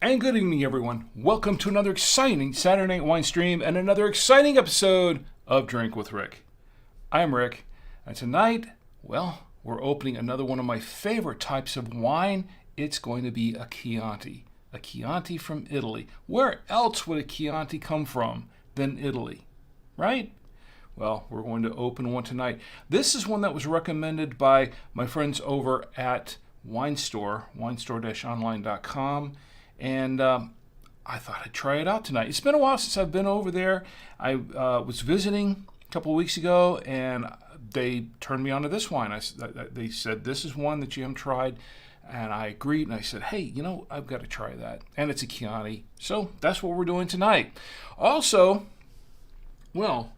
And good evening, everyone. Welcome to another exciting Saturday Night Winestream and another exciting episode of Drink with Rick. I'm Rick, and tonight, well, we're opening another one of my favorite types of wine. It's going to be a Chianti from Italy. Where else would a Chianti come from than Italy, right? Well, we're going to open one tonight. This is one that was recommended by my friends over at Winestore, winestore-online.com. And I thought I'd try it out tonight. It's been a while since I've been over there. I was visiting a couple of weeks ago, and they turned me on to this wine. They said, this is one that you haven't tried. And I agreed, and I said, hey, I've got to try that. And it's a Chianti. So that's what we're doing tonight. Also, well,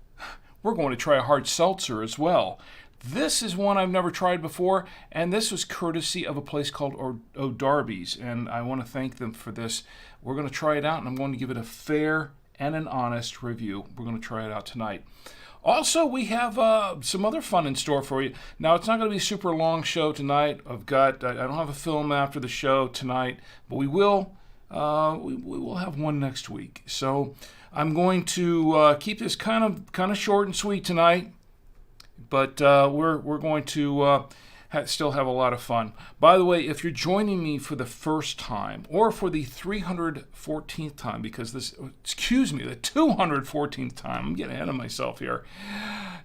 we're going to try a hard seltzer as well. This is one I've never tried before, and this was courtesy of a place called O'Darby's, and I want to thank them for this. We're going to try it out, and I'm going to give it a fair and an honest review. We're going to try it out tonight. Also, we have some other fun in store for you. Now, it's not going to be a super long show tonight. I don't have a film after the show tonight, but we will have one next week. So I'm going to keep this kind of short and sweet tonight. But we're going to still have a lot of fun. By the way, if you're joining me for the first time or for the 314th time, because the 214th time, I'm getting ahead of myself here.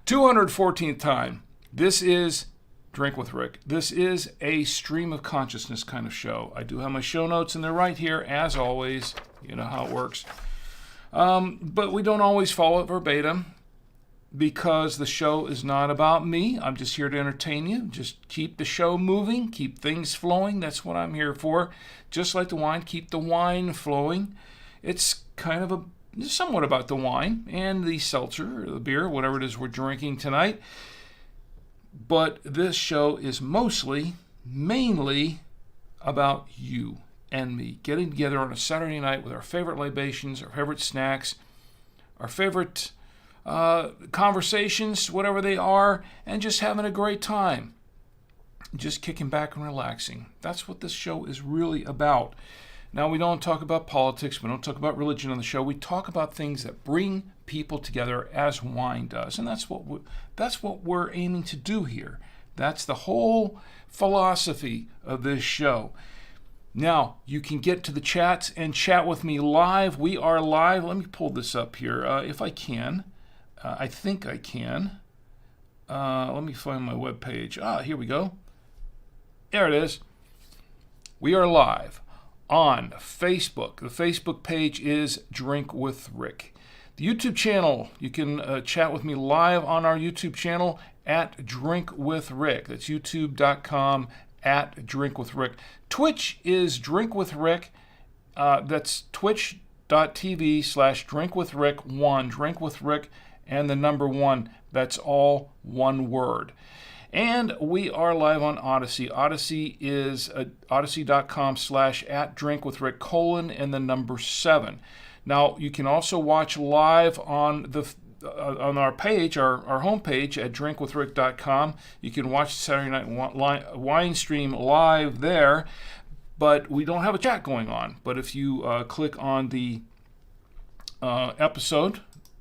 214th time, this is Drink with Rick. This is a stream of consciousness kind of show. I do have my show notes, and they're right here, as always. You know how it works. But we don't always follow it verbatim, because the show is not about me. I'm just here to entertain you. Just keep the show moving, keep things flowing. That's what I'm here for. Just like the wine, keep the wine flowing. It's kind of somewhat about the wine and the seltzer or the beer, whatever it is we're drinking tonight. But this show is mainly about you and me getting together on a Saturday night with our favorite libations, our favorite snacks, our favorite conversations, whatever they are, and just having a great time. Just kicking back and relaxing. That's what this show is really about. Now, we don't talk about politics. We don't talk about religion on the show. We talk about things that bring people together as wine does. And that's what we're aiming to do here. That's the whole philosophy of this show. Now, you can get to the chats and chat with me live. We are live. Let me pull this up here if I can. I think I can. Let me find my webpage. Here we go. There it is. We are live on Facebook. The Facebook page is Drink with Rick. The YouTube channel, you can chat with me live on our YouTube channel at Drink with Rick. That's youtube.com at Drink with Rick. Twitch is Drink with Rick. That's twitch.tv/drinkwithrick1. Drink with Rick and the number 1. That's all one word. And we are live on Odyssey. Odyssey is odyssey.com/@drinkwithrick: and the number 7. Now, you can also watch live on our page, our homepage at drinkwithrick.com. You can watch Saturday Night Winestream live there, but we don't have a chat going on. But if you click on the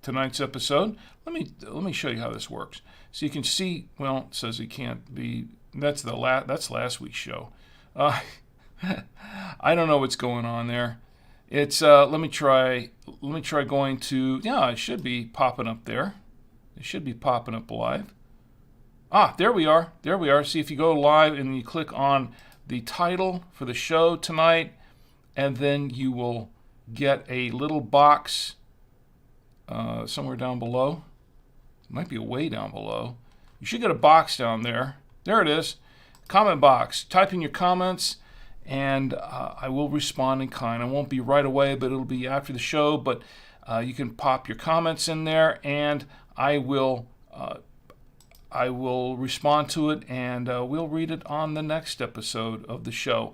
tonight's episode, let me show you how this works. So you can see, well, it says it can't be, that's last week's show. I don't know what's going on there. It's let me try going to, it should be popping up there. It should be popping up live. There we are. See, if you go live and you click on the title for the show tonight, and then you will get a little box somewhere down below. It might be way down below. You should get a box down there. There it is. Comment box. Type in your comments, and I will respond in kind. It won't be right away, but it'll be after the show. But you can pop your comments in there, and I will respond to it, and we'll read it on the next episode of the show.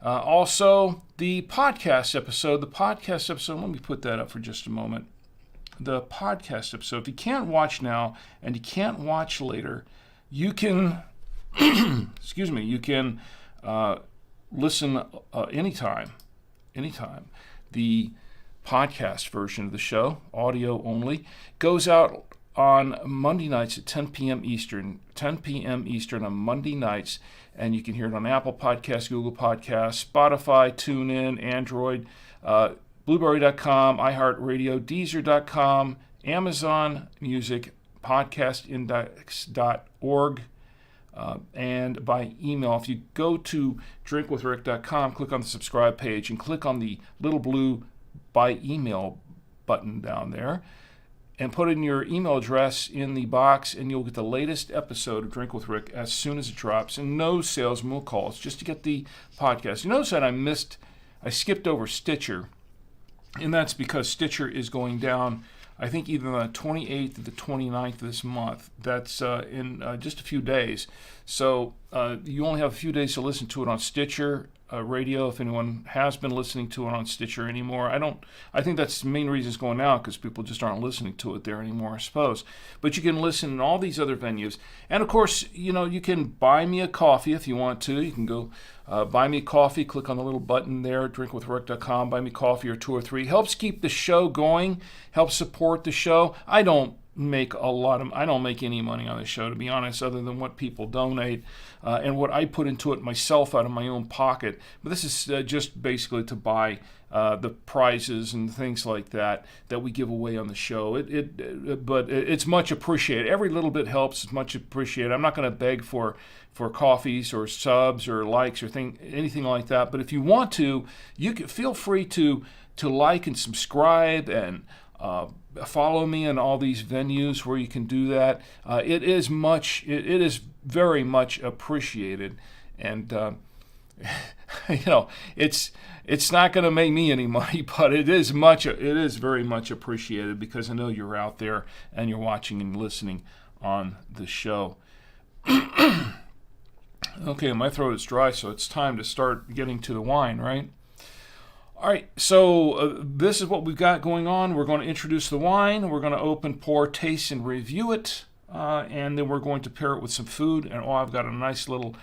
Also, the podcast episode. Let me put that up for just a moment. The podcast episode. If you can't watch now and you can't watch later, you can, excuse me, you can listen anytime. The podcast version of the show, audio only, goes out on Monday nights at 10 p.m. Eastern on Monday nights, and you can hear it on Apple Podcasts, Google Podcasts, Spotify, TuneIn, Android, Blueberry.com, iHeartRadio, Deezer.com, Amazon Music, podcastindex.org, and by email. If you go to drinkwithrick.com, click on the subscribe page, and click on the little blue by email button down there, and put in your email address in the box, and you'll get the latest episode of Drink with Rick as soon as it drops, and no salesman will call. It's just to get the podcast. You notice that I skipped over Stitcher, and that's because Stitcher is going down, I think, either the 28th or the 29th of this month. That's in just a few days. So you only have a few days to listen to it on Stitcher Radio, if anyone has been listening to it on Stitcher anymore. I think that's the main reason it's going out, because people just aren't listening to it there anymore, I suppose. But you can listen in all these other venues. And of course, you can buy me a coffee if you want to. You can go buy me a coffee, click on the little button there, drinkwithrick.com, buy me coffee or 2 or 3. Helps keep the show going, helps support the show. I don't make any money on this show, to be honest, other than what people donate and what I put into it myself out of my own pocket. But this is just basically to buy the prizes and things like that we give away on the show. But it's much appreciated. Every little bit helps. It's much appreciated. I'm not going to beg for coffees or subs or likes or anything like that. But if you want to, you can feel free to like and subscribe and follow me in all these venues where you can do that. It is very much appreciated, and it's not going to make me any money, but it is very much appreciated, because I know you're out there and you're watching and listening on the show. Okay, my throat is dry, so it's time to start getting to the wine, right? All right, so this is what we've got going on. We're going to introduce the wine. We're going to open, pour, taste, and review it. And then we're going to pair it with some food. And I've got a nice little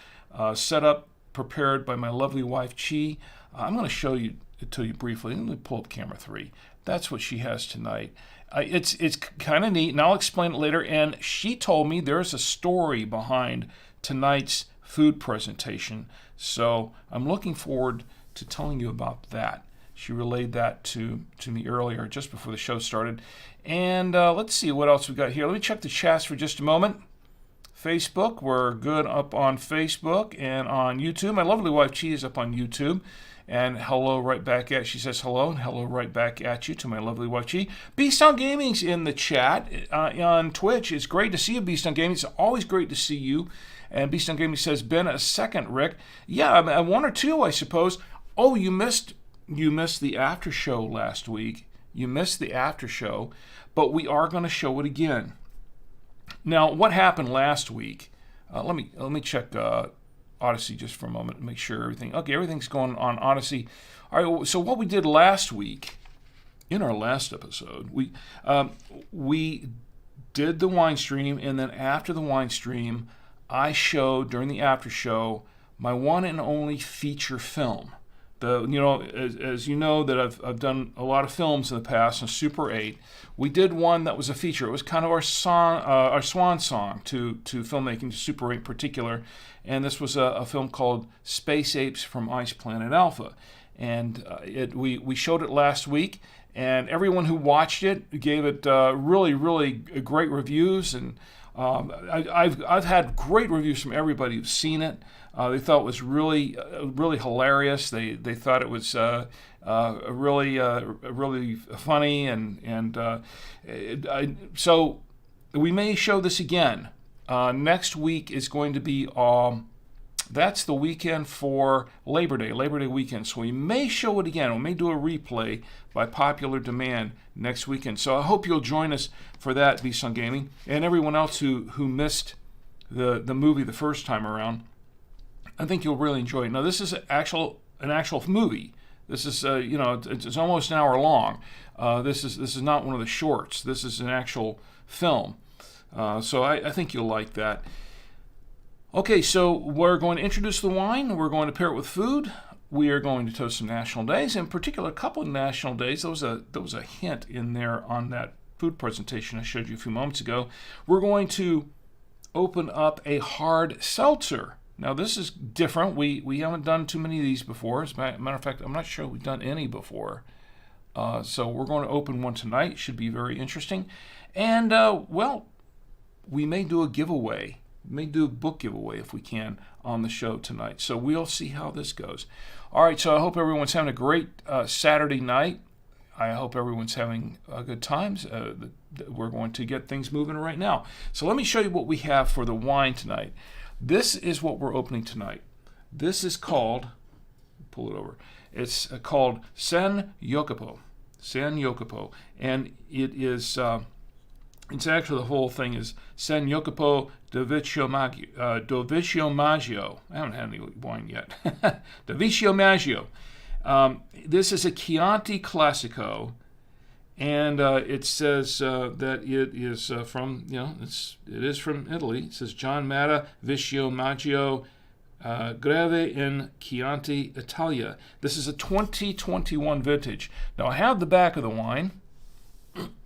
setup prepared by my lovely wife, Chi. I'm going to show it to you briefly. Let me pull up camera 3. That's what she has tonight. It's kind of neat, and I'll explain it later. And she told me there's a story behind tonight's food presentation. So I'm looking forward to telling you about that. She relayed that to me earlier, just before the show started. And let's see what else we got here. Let me check the chats for just a moment. Facebook, we're good up on Facebook and on YouTube. My lovely wife, Chi, is up on YouTube. And hello right back at, she says hello, and hello right back at you to my lovely wife, Chi. Beast on Gaming's in the chat on Twitch. It's great to see you, Beast on Gaming. It's always great to see you. And Beast on Gaming says, been a second, Rick. Yeah, 1 or 2, I suppose. Oh, you missed the after show last week. You missed the after show, but we are going to show it again. Now, what happened last week? Let me check Odyssey just for a moment to make sure everything's going on Odyssey. All right. So what we did last week, in our last episode, we did the wine stream, and then after the wine stream, I showed during the after show my one and only feature film. As you know that I've done a lot of films in the past on Super 8. We did one that was a feature. It was kind of our swan song to filmmaking, to Super 8 in particular. And this was a film called Space Apes from Ice Planet Alpha. And we showed it last week, and everyone who watched it gave it really, really great reviews. And I've had great reviews from everybody who's seen it. They thought it was really hilarious. They thought it was really funny, so we may show this again. Next week is going to be, that's the weekend for Labor Day weekend. So we may show it again. We may do a replay by popular demand next weekend. So I hope you'll join us for that, VSUN Gaming, and everyone else who missed the movie the first time around. I think you'll really enjoy it. Now, this is an actual movie. This is, it's almost an hour long. This is not one of the shorts. This is an actual film. So I think you'll like that. Okay, so we're going to introduce the wine. We're going to pair it with food. We are going to toast some national days. In particular, a couple of national days. There was a hint in there on that food presentation I showed you a few moments ago. We're going to open up a hard seltzer. Now, this is different. We haven't done too many of these before. As a matter of fact, I'm not sure we've done any before. So we're going to open one tonight. Should be very interesting. And, we may do a giveaway. We may do a book giveaway if we can on the show tonight. So we'll see how this goes. All right, so I hope everyone's having a great Saturday night. I hope everyone's having good times. We're going to get things moving right now. So let me show you what we have for the wine tonight. This is what we're opening tonight. This is called, pull it over, it's called San Jacopo. San Jacopo. And it is, it's actually, the whole thing is San Jacopo di Vecchio Maggio. I haven't had any wine yet. Di Vecchio Maggio. This is a Chianti Classico. And it says that it is from, it is from Italy. It says John Matta, Vecchio Maggio, Greve in Chianti, Italia. This is a 2021 vintage. Now, I have the back of the wine.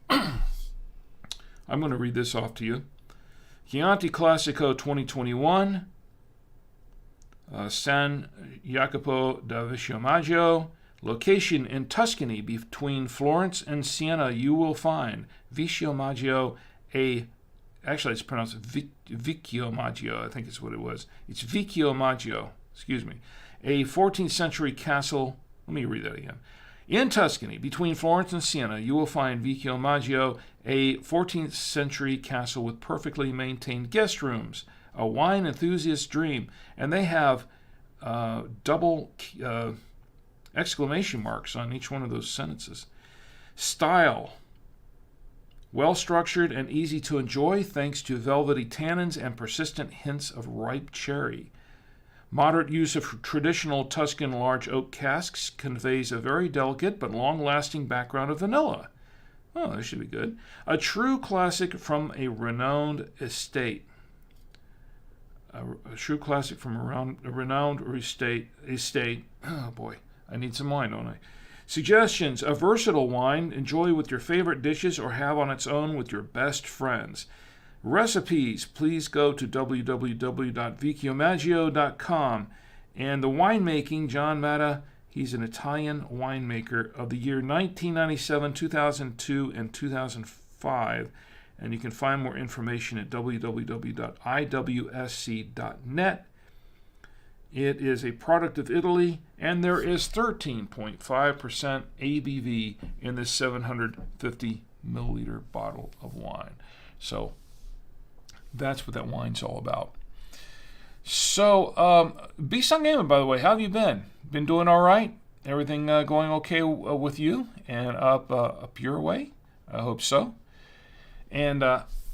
I'm going to read this off to you. Chianti Classico 2021, San Jacopo da Vecchio Maggio. Location in Tuscany between Florence and Siena, you will find Vecchio Maggio, actually it's pronounced Vecchio Maggio, I think is what it was. It's Vecchio Maggio, a 14th century castle. Let me read that again. In Tuscany, between Florence and Siena, you will find Vecchio Maggio, a 14th century castle with perfectly maintained guest rooms, a wine enthusiast's dream, and they have double exclamation marks on each one of those sentences. Style. Well-structured and easy to enjoy thanks to velvety tannins and persistent hints of ripe cherry. Moderate use of traditional Tuscan large oak casks conveys a very delicate but long-lasting background of vanilla. Oh, that should be good. A true classic from a renowned estate. A true classic from a renowned estate. Oh, boy. I need some wine, don't I? Suggestions. A versatile wine. Enjoy with your favorite dishes or have on its own with your best friends. Recipes. Please go to www.vecchiomaggio.com. And the winemaking, John Matta, he's an Italian winemaker of the year 1997, 2002, and 2005. And you can find more information at www.iwsc.net. It is a product of Italy, and there is 13.5% ABV in this 750 milliliter bottle of wine. So that's what that wine's all about. So, VSUN Gaming, by the way, how have you been? Been doing all right? Everything going okay with you and up your way? I hope so. And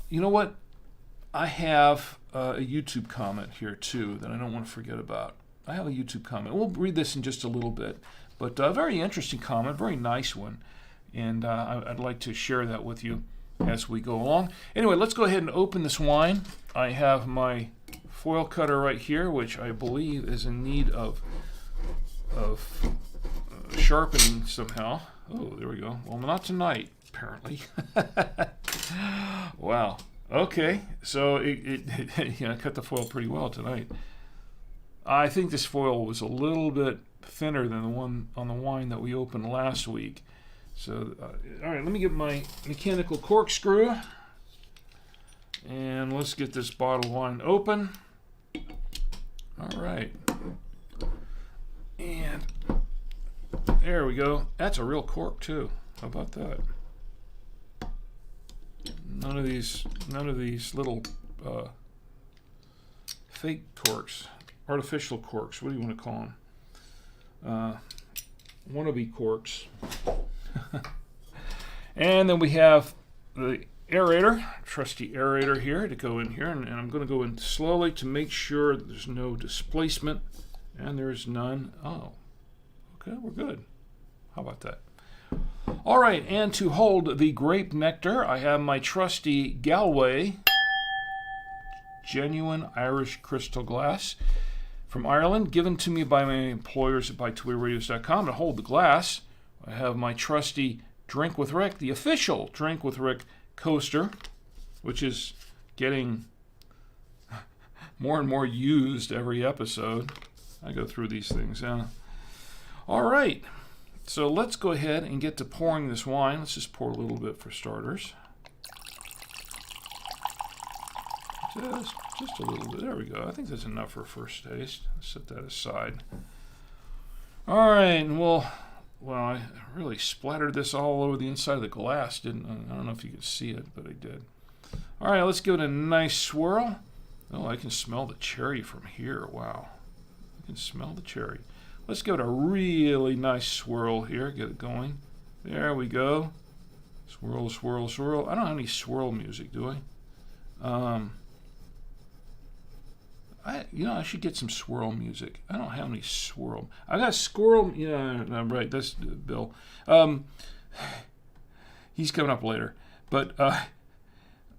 you know what? I have a YouTube comment here, too, that I don't want to forget about. I have a YouTube comment. We'll read this in just a little bit, but a very interesting comment, very nice one, and I'd like to share that with you as we go along. Anyway, let's go ahead and open this wine. I have my foil cutter right here, which I believe is in need of sharpening somehow. Oh, there we go. Well, not tonight, apparently. Wow. Okay, so it cut the foil pretty well tonight. I think this foil was a little bit thinner than the one on the wine that we opened last week. So, all right, let me get my mechanical corkscrew, and let's get this bottle of wine open. All right, and there we go. That's a real cork too. How about that? None of these little fake corks, artificial corks. What do you want to call them? Wannabe corks. And then we have the aerator, trusty aerator here to go in here, and I'm going to go in slowly to make sure that there's no displacement, and there's none. Oh, okay, we're good. How about that? All right, and to hold the grape nectar, I have my trusty Galway genuine Irish crystal glass from Ireland, given to me by my employers at BuyToWayRadios.com. To hold the glass, I have my trusty Drink with Rick, the official Drink with Rick coaster, which is getting more and more used every episode. I go through these things. All right, so let's go ahead and get to pouring this wine. Let's just pour a little bit for starters. Just a little bit. There we go. I think that's enough for first taste. Let's set that aside. All right, and well, I really splattered this all over the inside of the glass, didn't I? I don't know if you could see it, but I did. All right, let's give it a nice swirl. Oh, I can smell the cherry from here. Wow. I can smell the cherry. Let's give it a really nice swirl here. Get it going. There we go. Swirl, swirl, swirl. I don't have any swirl music, do I? I should get some swirl music. I don't have any swirl. I got squirrel. Yeah, right. That's Bill. He's coming up later. But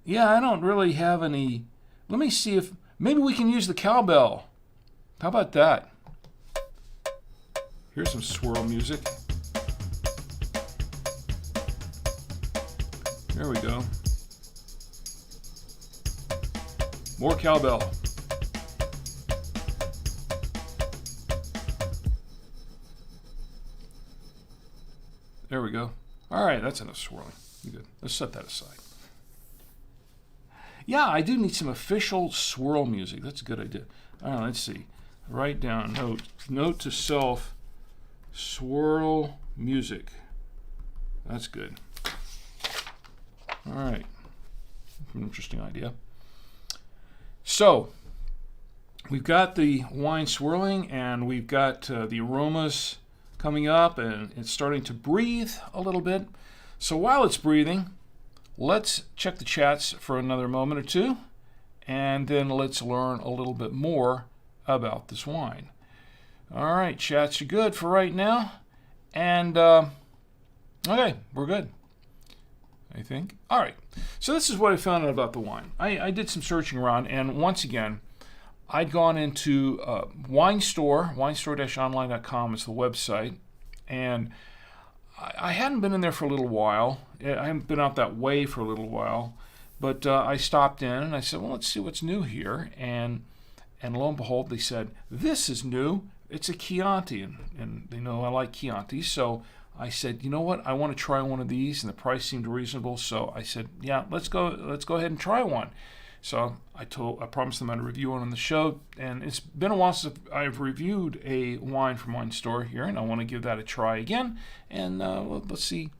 yeah, I don't really have any. Let me see if maybe we can use the cowbell. How about that? Here's some swirl music. There we go. More cowbell. There we go. All right, that's enough swirling. Good. Let's set that aside. Yeah, I do need some official swirl music. That's a good idea. All right, let's see. Write down, note to self, swirl music. That's good. All right. An interesting idea. So, we've got the wine swirling, and we've got the aromas coming up, and it's starting to breathe a little bit. So while it's breathing, let's check the chats for another moment or two, and then let's learn a little bit more about this wine. All right, chats are good for right now, and okay, we're good, I think. All right, so this is what I found out about the wine. I did some searching around, and once again, I'd gone into winestore-online.com is the website, and I hadn't been in there for a little while. I haven't been out that way for a little while, but I stopped in and I said, well, let's see what's new here. And lo and behold, they said, this is new. It's a Chianti, and they know I like Chianti, so I said, you know what? I want to try one of these, and the price seemed reasonable, so I said, yeah, let's go ahead and try one. So I promised them I'd review one on the show, and it's been a while since I've reviewed a wine from Wine Store here, and I want to give that a try again, and let's see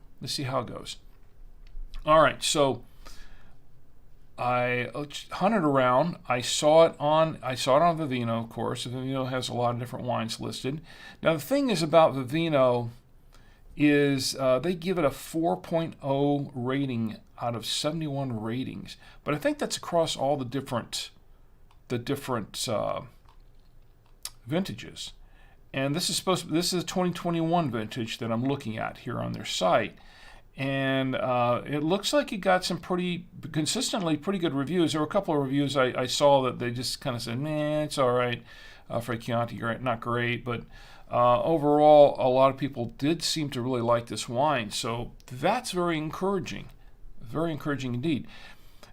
how it goes. All right, so I hunted around. I saw it on Vivino, of course. Vivino has a lot of different wines listed. Now the thing is about Vivino is they give it a 4.0 rating out of 71 ratings, but I think that's across all the different vintages. And this is a 2021 vintage that I'm looking at here on their site, and it looks like it got some consistently pretty good reviews. There were a couple of reviews I saw that they just kind of said, "Man, it's all right for Chianti, not great," but overall, a lot of people did seem to really like this wine, so that's very encouraging. Very encouraging indeed.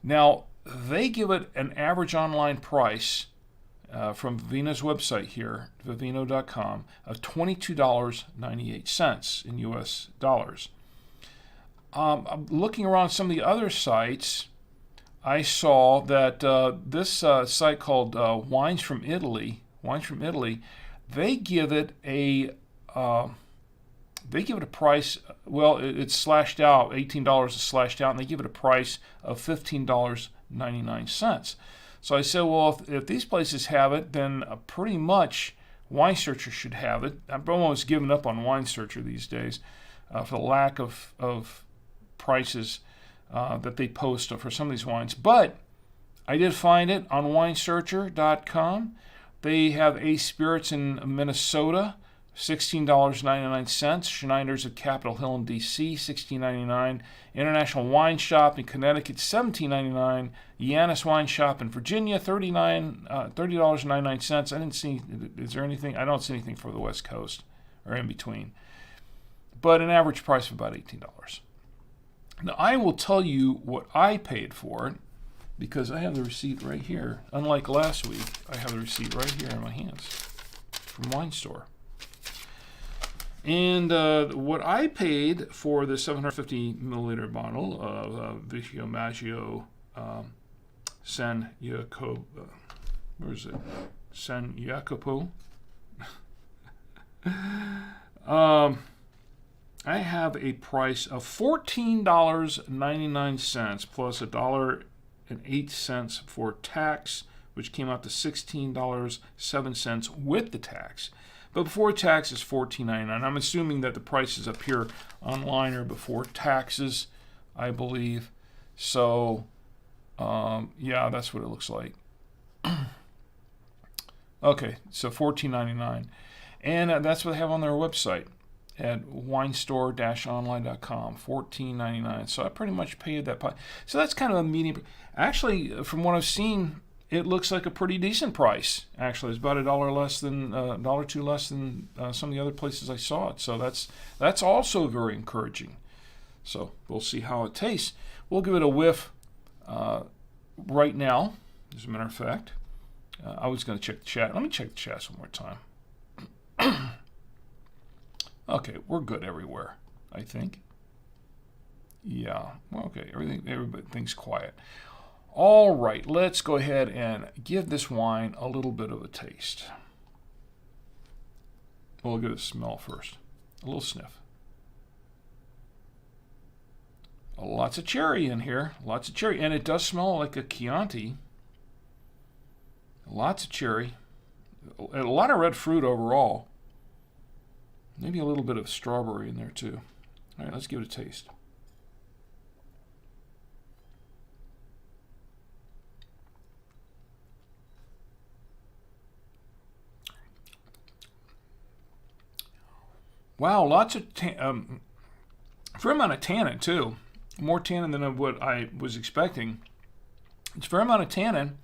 Now, they give it an average online price from Vivino's website here, vivino.com, of $22.98 in US dollars. I'm looking around some of the other sites, I saw that this site called Wines from Italy, they give it a they give it a price, well, it's slashed out, $18 is slashed out, and they give it a price of $15.99. So I said, well, if these places have it, then pretty much Wine Searcher should have it. I've almost given up on Wine Searcher these days for the lack of prices that they post for some of these wines. But I did find it on winesearcher.com. They have Ace Spirits in Minnesota, $16.99. Schneider's at Capitol Hill in D.C., $16.99. International Wine Shop in Connecticut, $17.99. Yanis Wine Shop in Virginia, $30.99. I didn't see, is there anything? I don't see anything for the West Coast or in between. But an average price of about $18. Now, I will tell you what I paid for it because I have the receipt right here. Unlike last week, I have the receipt right here in my hands from Wine Store. And what I paid for the 750 milliliter bottle of Vecchio Maggio San Jacopo, where is it? San Jacopo. I have a price of $14.99 plus $1.08 for tax, which came out to $16.07 with the tax. But before tax is $14.99. I'm assuming that the prices up here online are before taxes, I believe. So, yeah, that's what it looks like. Okay, so $14.99. And that's what they have on their website at winestore-online.com, $14.99. So I pretty much paid that. So that's kind of a medium. Actually, from what I've seen, it looks like a pretty decent price. Actually, it's about $1 less than $1 less than some of the other places I saw it. So that's also very encouraging. So we'll see how it tastes. We'll give it a whiff right now. As a matter of fact, I was going to check the chat. Let me check the chat one more time. Okay, we're good everywhere, I think. Yeah. Okay. Everything's quiet. All right, let's go ahead and give this wine a little bit of a taste. We'll give it a smell first. A little sniff. Lots of cherry in here. Lots of cherry. And it does smell like a Chianti. Lots of cherry. A lot of red fruit overall. Maybe a little bit of strawberry in there too. All right, let's give it a taste. Wow, lots of fair amount of tannin too. More tannin than what I was expecting. It's a fair amount of tannin.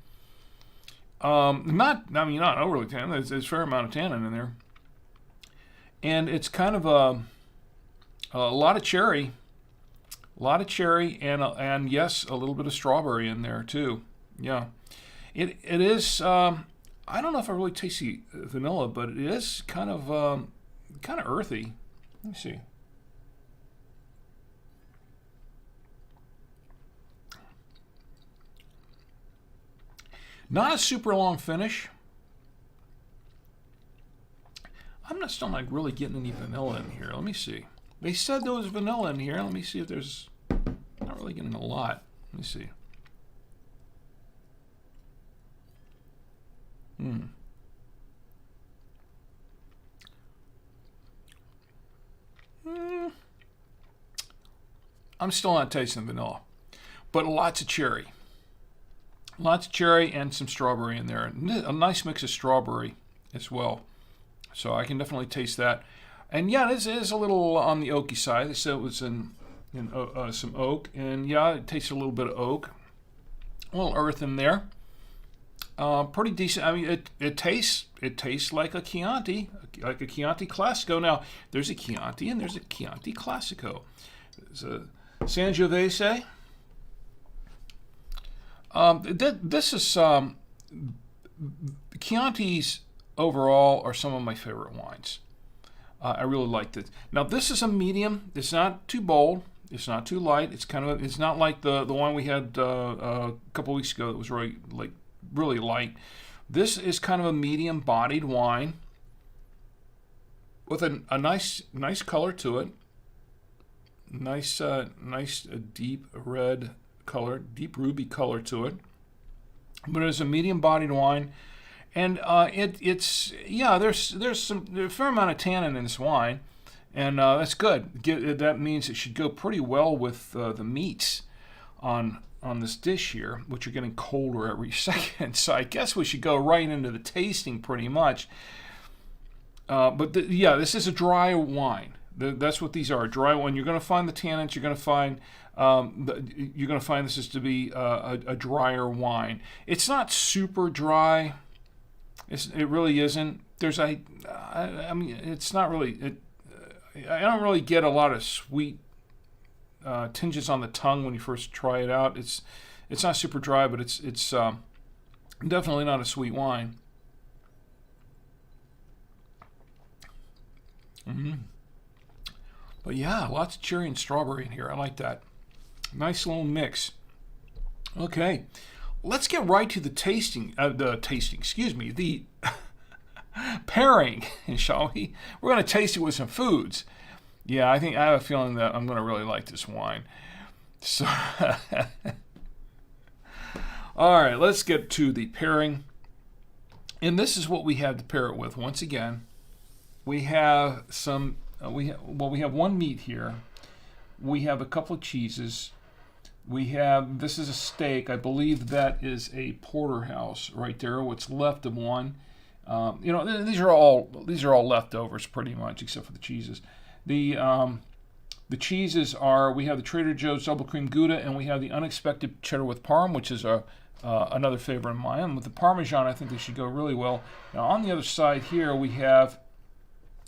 Not overly tannin. There's a fair amount of tannin in there, and it's kind of a lot of cherry, and yes, a little bit of strawberry in there too. Yeah, it is. I don't know if I really taste the vanilla, but it is kind of earthy. Let me see. Not a super long finish. I'm still not really getting any vanilla in here. Let me see. They said there was vanilla in here. Let me see if there's. Not really getting a lot. Let me see. I'm still not tasting vanilla, but lots of cherry. Lots of cherry and some strawberry in there. A nice mix of strawberry as well. So I can definitely taste that. And yeah, this is a little on the oaky side. They said it was in some oak. And yeah, it tastes a little bit of oak. A little earth in there. Pretty decent. I mean, it tastes like a Chianti, like a Chianti Classico. Now, there's a Chianti and there's a Chianti Classico. There's a Sangiovese. This is Chiantis overall are some of my favorite wines. I really like this. Now this is a medium. It's not too bold. It's not too light. It's not like the wine we had a couple weeks ago that was really light. This is kind of a medium-bodied wine. with a nice color to it. Nice deep red color, deep ruby color to it. But it's a medium-bodied wine, and there's a fair amount of tannin in this wine, and that's good. That means it should go pretty well with the meats on this dish here, which are getting colder every second. So I guess we should go right into the tasting pretty much. This is a dry wine. That's what these are. A dry wine. You're going to find the tannins. You're going to find this is to be a drier wine. It's not super dry. It really isn't. It's not really. I don't really get a lot of sweet tinges on the tongue when you first try it out. It's not super dry, but it's definitely not a sweet wine. But yeah, lots of cherry and strawberry in here. I like that. Nice little mix. Okay, let's get right to the the pairing, shall we? We're going to taste it with some foods. Yeah, I have a feeling that I'm going to really like this wine. So, all right, let's get to the pairing. And this is what we have to pair it with. Once again, we have some. We have one meat here. We have a couple of cheeses. This is a steak. I believe that is a porterhouse right there. What's left of one. These are all leftovers pretty much, except for the cheeses. The cheeses are, we have the Trader Joe's double cream Gouda, and we have the unexpected cheddar with parm, which is another favorite of mine. And with the Parmesan, I think they should go really well. Now on the other side here, we have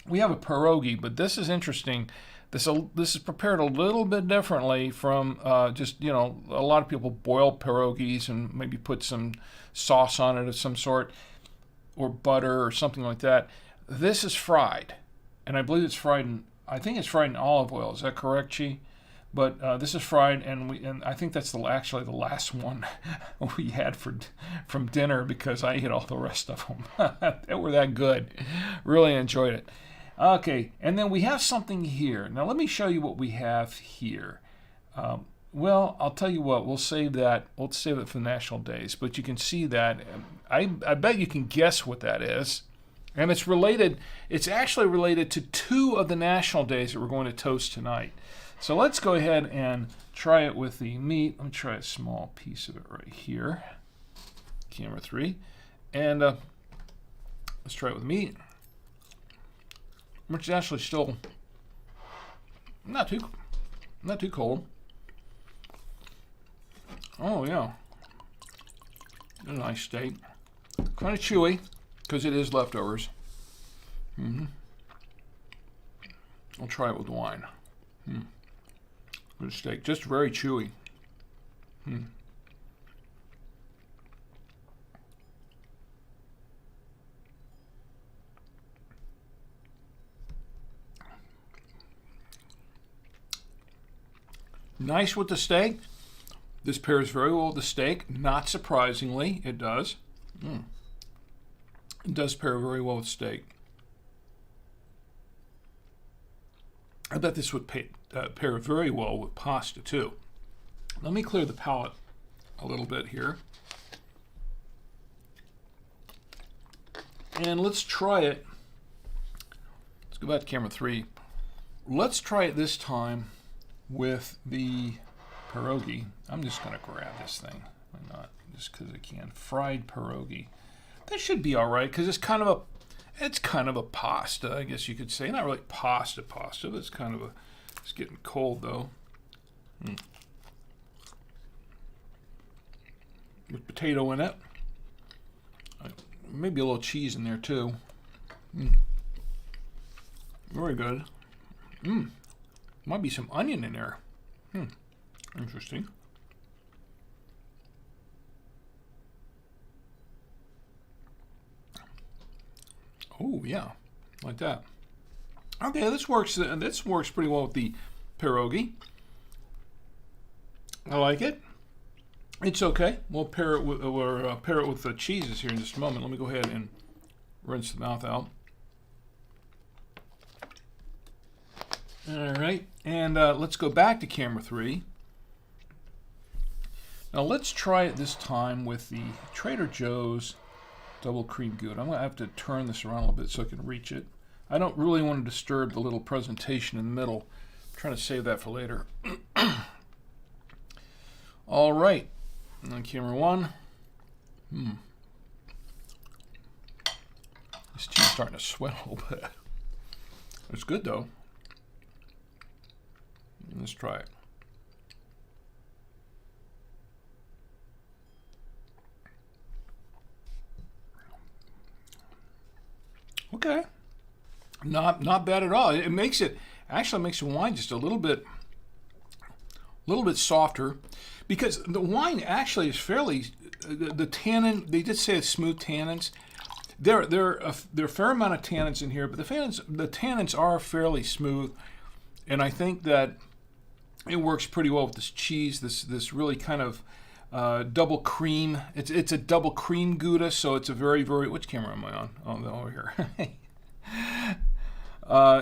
a pierogi, but this is interesting. This is prepared a little bit differently from a lot of people boil pierogies and maybe put some sauce on it of some sort, or butter or something like that. This is fried, and I believe it's fried in olive oil. Is that correct, Chi? But this is fried, and I think that's actually the last one we had from dinner, because I ate all the rest of them. They were that good. Really enjoyed it. Okay, and then we have something here. Now let me show you what we have here. Well, I'll tell you what. We'll save that. We'll save it for the national days. But you can see that. I bet you can guess what that is. And it's related. It's actually related to two of the national days that we're going to toast tonight. So let's go ahead and try it with the meat. Let me try a small piece of it right here. Camera 3. And let's try it with meat, which is actually still not too cold. Oh yeah, a nice steak, kind of chewy because it is leftovers. I'll try it with wine. Good steak, just very chewy. Nice with the steak. This pairs very well with the steak. Not surprisingly, it does. It does pair very well with steak. I bet this would pair very well with pasta too. Let me clear the palate a little bit here. And let's try it. Let's go back to camera 3. Let's try it this time with the pierogi. I'm just going to grab this thing. Why not? Just because I can. Fried pierogi. That should be all right, because it's kind of a pasta, I guess you could say. Not really pasta, but it's kind of it's getting cold though. With potato in it. Maybe a little cheese in there too. Very good. Might be some onion in there. Interesting. Oh yeah, like that. Okay, this works. This works pretty well with the pierogi. I like it. It's okay. We'll pair it with the cheeses here in just a moment. Let me go ahead and rinse the mouth out. All right, and let's go back to camera 3. Now let's try it this time with the Trader Joe's Double Cream Gouda. I'm going to have to turn this around a little bit so I can reach it. I don't really want to disturb the little presentation in the middle. I'm trying to save that for later. All right, on camera 1. This tea's starting to sweat a little bit. It's good though. Let's try it. Okay, not bad at all. It makes it actually makes the wine just a little bit softer, because the wine actually is fairly the tannin. They did say it's smooth tannins. There are a fair amount of tannins in here, but the tannins are fairly smooth, and I think that it works pretty well with this cheese. This really kind of double cream. It's a double cream Gouda, so it's a very, which camera am I on? Oh, over here.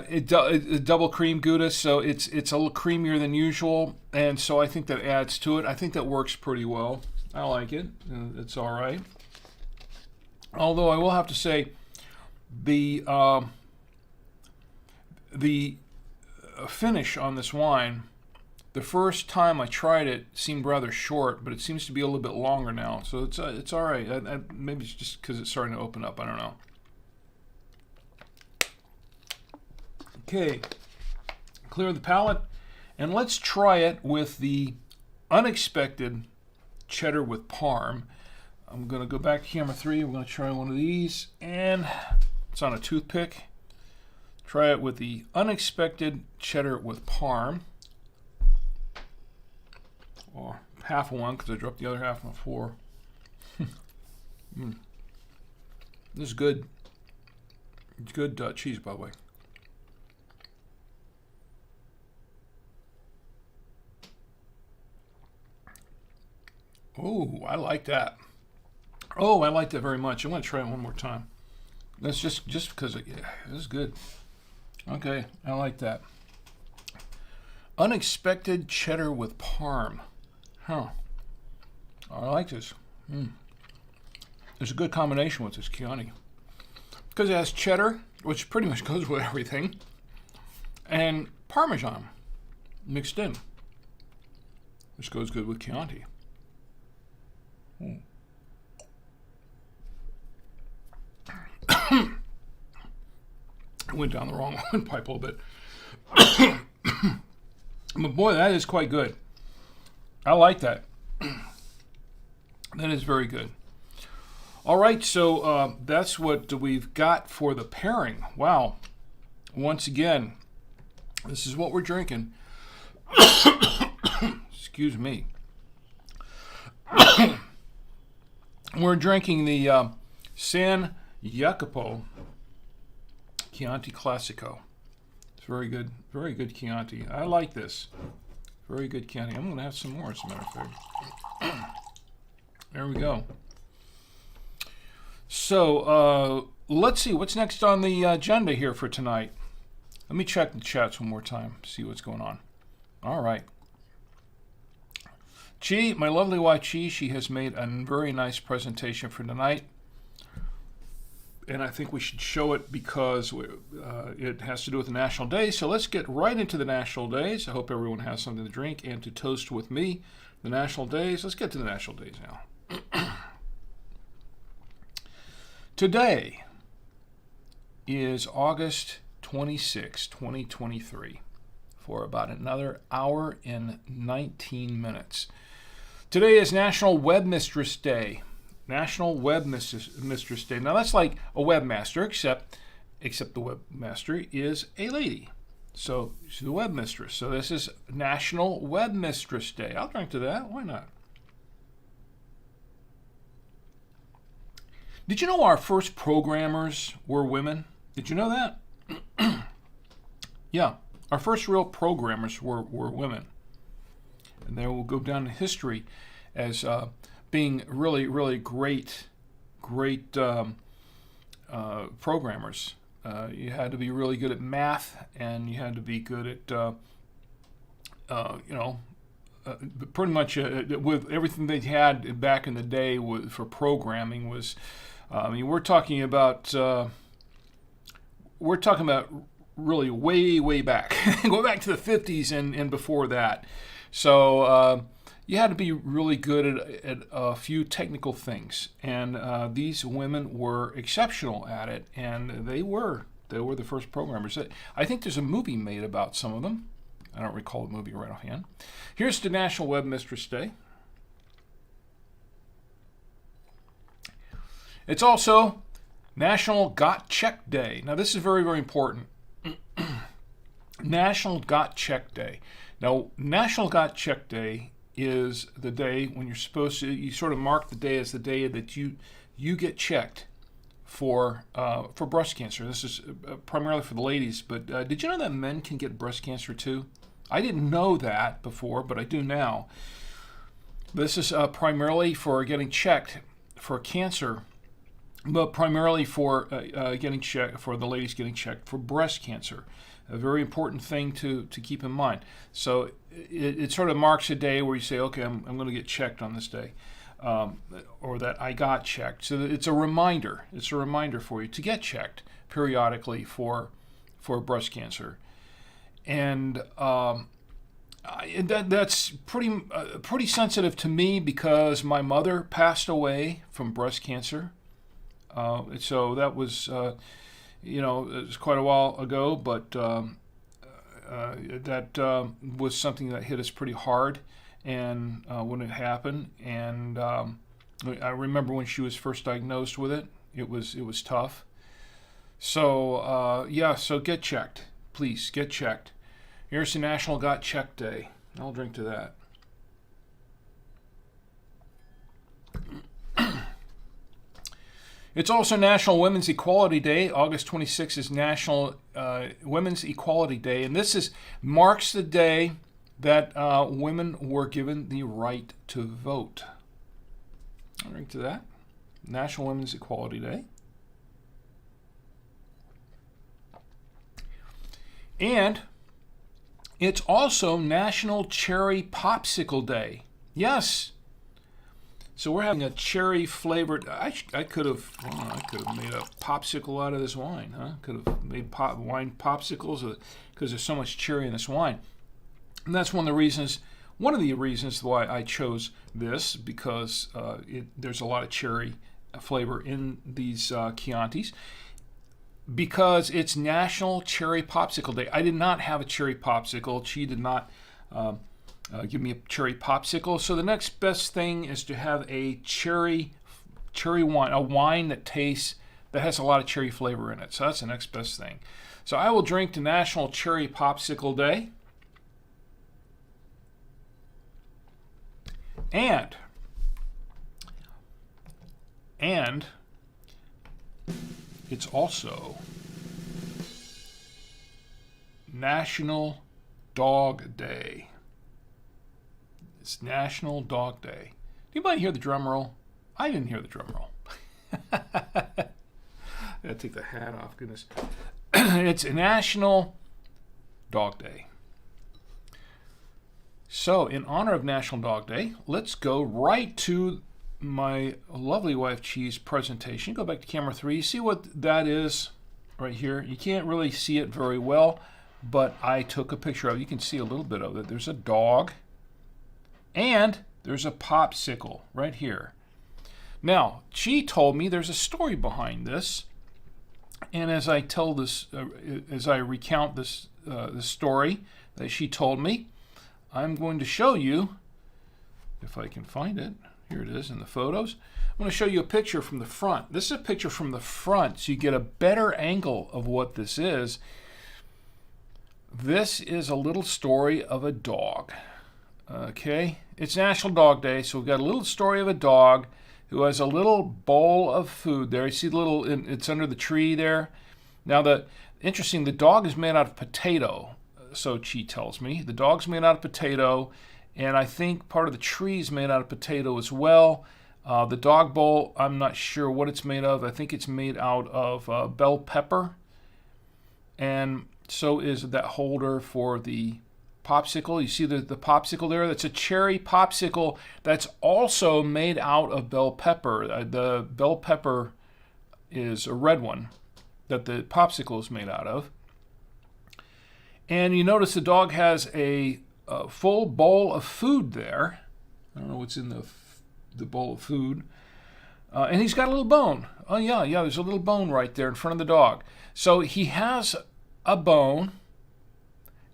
It's double cream Gouda, so it's a little creamier than usual, and so I think that adds to it. I think that works pretty well. I like it. It's all right. Although I will have to say, the finish on this wine, the first time I tried it seemed rather short, but it seems to be a little bit longer now. So it's all right. Maybe it's just because it's starting to open up. I don't know. Okay, clear the palate, and let's try it with the unexpected cheddar with parm. I'm going to go back to camera 3. We're going to try one of these, and it's on a toothpick. Try it with the unexpected cheddar with parm. Or half of one, because I dropped the other half on the floor. This is good. It's good cheese, by the way. Oh, I like that. Oh, I like that very much. I'm going to try it one more time. That's just because this is good. Okay, I like that. Unexpected cheddar with parm. Huh. I like this. It's a good combination with this Chianti, because it has cheddar, which pretty much goes with everything, and Parmesan mixed in, which goes good with Chianti. I went down the wrong pipe a little bit. But boy, that is quite good. I like that. That is very good. All right, so that's what we've got for the pairing. Wow. Once again, this is what we're drinking. Excuse me. We're drinking the San Jacopo Chianti Classico. It's very good Chianti. I like this. Very good Chianti. I'm going to have some more, as a matter of fact. There we go. So, let's see. What's next on the agenda here for tonight? Let me check the chats one more time, see what's going on. All right. Chi, my lovely wife Chi, she has made a very nice presentation for tonight. And I think we should show it because it has to do with the National Days. So let's get right into the National Days. I hope everyone has something to drink and to toast with me. The National Days. Let's get to the National Days now. Today is August 26, 2023, for about another hour and 19 minutes. Today is National Webmistress Day. National Webmistress Day. Now that's like a webmaster, except the webmaster is a lady. So she's a webmistress. So this is National Webmistress Day. I'll drink to that. Why not? Did you know our first programmers were women? Did you know that? Yeah, our first real programmers were women. And they will go down in history as being really, really great programmers. You had to be really good at math, and you had to be good at, pretty much with everything they had back in the day for programming was, we're talking about really way back, go back to the 50s and before that. So you had to be really good at a few technical things, and these women were exceptional at it, and they were the first programmers. I think there's a movie made about some of them. I don't recall the movie right offhand. Here's the National Webmistress Day. It's also National Got Checked Day. Now, this is very, very important. National Got Checked Day. Now, National Got Checked Day is the day when you're supposed to, you sort of mark the day as the day that you get checked for breast cancer. This is primarily for the ladies, but did you know that men can get breast cancer too? I didn't know that before, but I do now. This is primarily for getting checked for cancer, but primarily for getting checked for the ladies getting checked for breast cancer. A very important thing to keep in mind. So it sort of marks a day where you say, okay, I'm going to get checked on this day, or that I got checked. So it's a reminder. It's a reminder for you to get checked periodically for breast cancer. And that's pretty sensitive to me because my mother passed away from breast cancer. So that was, it was quite a while ago, but that was something that hit us pretty hard, and when it happened, and I remember when she was first diagnosed with it, it was tough. So so get checked. Please get checked. Here's the National Got Checked Day. I'll drink to that. It's also National Women's Equality Day. August 26th is National Women's Equality Day, and this marks the day that women were given the right to vote. I'll drink to that. National Women's Equality Day. And it's also National Cherry Popsicle Day. Yes. So we're having a cherry flavored. I could have made a popsicle out of this wine, huh? Could have made wine popsicles because there's so much cherry in this wine. And that's one of the reasons why I chose this, because there's a lot of cherry flavor in these Chiantis. Because it's National Cherry Popsicle Day. I did not have a cherry popsicle. She did not give me a cherry popsicle. So the next best thing is to have a cherry wine, a wine that has a lot of cherry flavor in it. So that's the next best thing. So I will drink to National Cherry Popsicle Day. And it's also National Dog Day. It's National Dog Day. Anybody hear the drum roll? I didn't hear the drum roll. I gotta take the hat off, goodness. It's National Dog Day. So, in honor of National Dog Day, let's go right to my lovely wife Cheese presentation. Go back to camera 3. You see what that is right here? You can't really see it very well, but I took a picture of it. You can see a little bit of it. There's a dog, and there's a popsicle right here. Now, she told me there's a story behind this, and as I tell this, as I recount this story that she told me, I'm going to show you, if I can find it. Here it is in the photos. I'm going to show you a picture from the front. This is a picture from the front, so you get a better angle of what this is. This is a little story of a dog. Okay, it's National Dog Day, so we've got a little story of a dog who has a little bowl of food there. You see the little, it's under the tree there. Now, the dog is made out of potato, so she tells me. The dog's made out of potato, and I think part of the tree is made out of potato as well. The dog bowl, I'm not sure what it's made of. I think it's made out of bell pepper and so is that holder for the popsicle. You see the popsicle there? That's a cherry popsicle that's also made out of bell pepper. The bell pepper is a red one that the popsicle is made out of. And you notice the dog has a full bowl of food there. I don't know what's in the bowl of food. And he's got a little bone. Oh, yeah, there's a little bone right there in front of the dog. So he has a bone,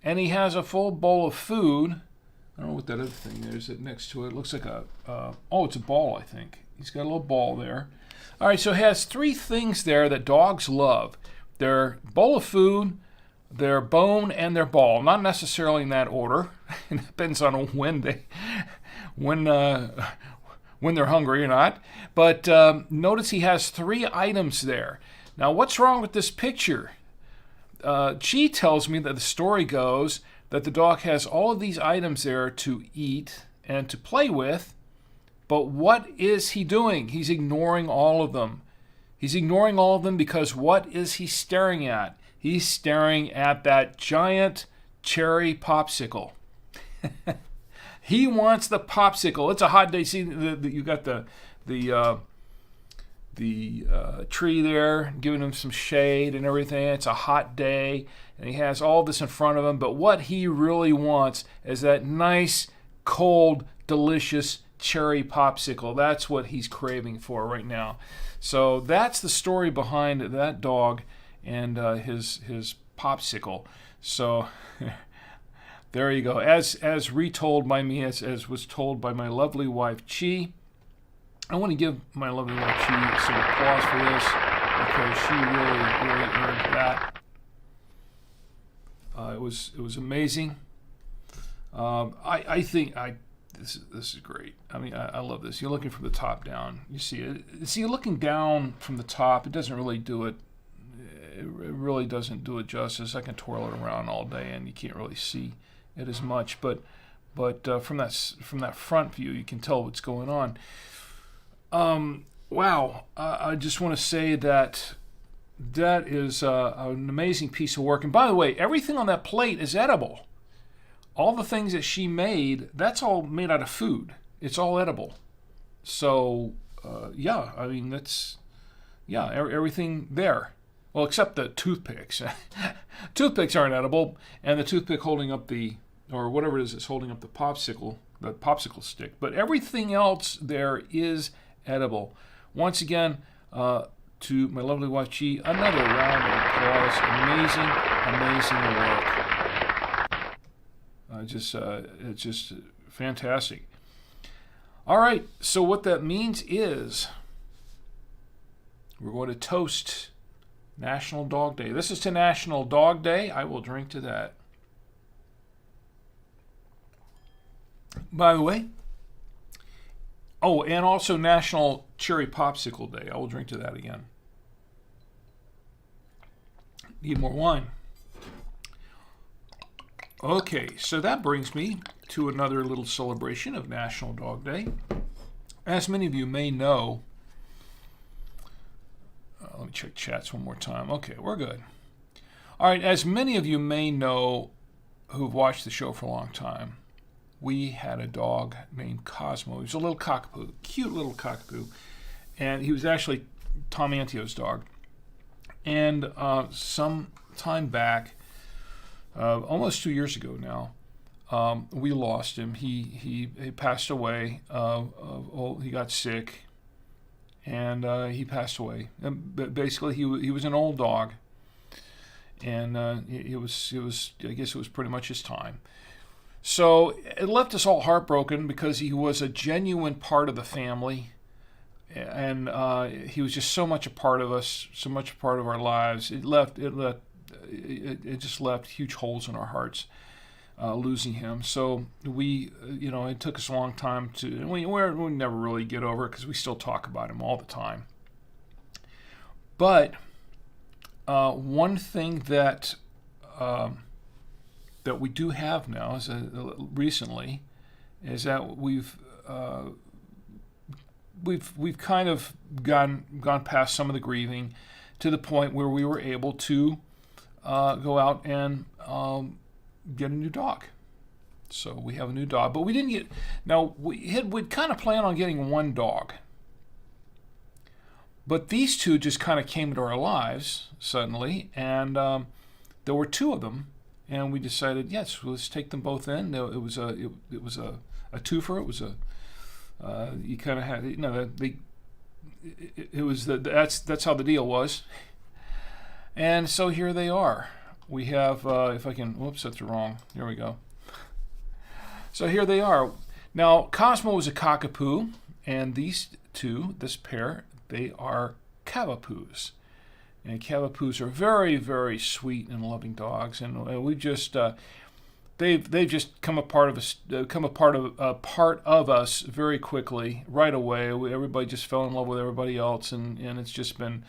and he has a full bowl of food. I don't know what that other thing is next to it. It looks like it's a ball, I think. He's got a little ball there. All right, so he has three things there that dogs love. Their bowl of food, their bone, and their ball. Not necessarily in that order. It depends on when they're hungry or not. But notice he has three items there. Now, what's wrong with this picture? Chi tells me that the story goes that the dog has all of these items there to eat and to play with, but what is he doing? He's ignoring all of them. He's ignoring all of them because what is he staring at? He's staring at that giant cherry popsicle. He wants the popsicle. It's a hot day. See, you got the tree there, giving him some shade and everything. It's a hot day, and he has all this in front of him. But what he really wants is that nice, cold, delicious cherry popsicle. That's what he's craving for right now. So that's the story behind that dog and his popsicle. So there you go. As retold by me, as was told by my lovely wife Chi. I want to give my lovely wife Chi some applause for this because she really earned that. It was amazing. I think this is great. I mean, I love this. You're looking from the top down. You see it. See, you're looking down from the top. It doesn't really do it. It really doesn't do it justice. I can twirl it around all day, and you can't really see it as much. But from that front view, you can tell what's going on. Wow. I just want to say that is an amazing piece of work. And by the way, everything on that plate is edible. All the things that she made, that's all made out of food. It's all edible. So, I mean, everything there. Well, except the toothpicks. Toothpicks aren't edible, and the toothpick holding up or whatever it is that's holding up the popsicle stick. But everything else there is edible. Once again, to my lovely wife Chi, another round of applause. Amazing work. It's just fantastic. All right, so what that means is we're going to toast National Dog Day. This is to National Dog Day. I will drink to that. By the way, and also National Cherry Popsicle Day. I will drink to that again. Need more wine. Okay, so that brings me to another little celebration of National Dog Day. As many of you may know, let me check chats one more time. Okay, we're good. All right, as many of you may know who've watched the show for a long time, we had a dog named Cosmo. He was a little cockapoo, cute little cockapoo. And he was actually Tom Antio's dog. And some time back, almost 2 years ago now, we lost him. He passed away. He got sick, and he passed away. And basically, he was an old dog, and it was I guess it was pretty much his time. So it left us all heartbroken because he was a genuine part of the family, and he was just so much a part of us, so much a part of our lives. It just left huge holes in our hearts, losing him. So it took us a long time to, we never really get over it because we still talk about him all the time. But one thing that we do have now recently is that we've kind of gone past some of the grieving to the point where we were able to go out and get a new dog. So we have a new dog, but we didn't get. Now we'd kind of planned on getting one dog, but these two just kind of came into our lives suddenly, and there were two of them, and we decided, yes, let's take them both in. It was a twofer. It was you kind of had, it was that's how the deal was, and so here they are. We have if I can, whoops, that's wrong. There we go. So here they are. Now, Cosmo was a cockapoo, and these two, this pair, they are cavapoos. And cavapoos are very, very sweet and loving dogs, and we just they've just come a part of us very quickly, right away. Everybody just fell in love with everybody else, and it's just been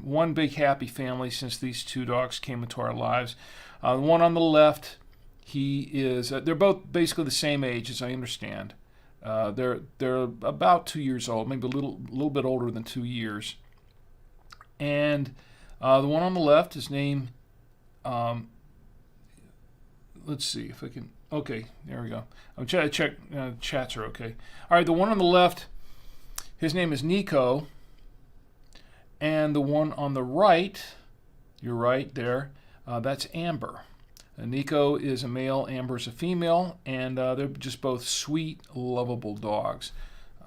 one big happy family since these two dogs came into our lives. The one on the left. They're both basically the same age, as I understand. They're about 2 years old, maybe a little bit older than 2 years. And the one on the left is named, let's see if I can, okay, there we go. I'm check chats are okay. All right, the one on the left, his name is Nico. And the one on the right, you're right there, that's Amber. Nico is a male, Amber is a female, and they're just both sweet, lovable dogs.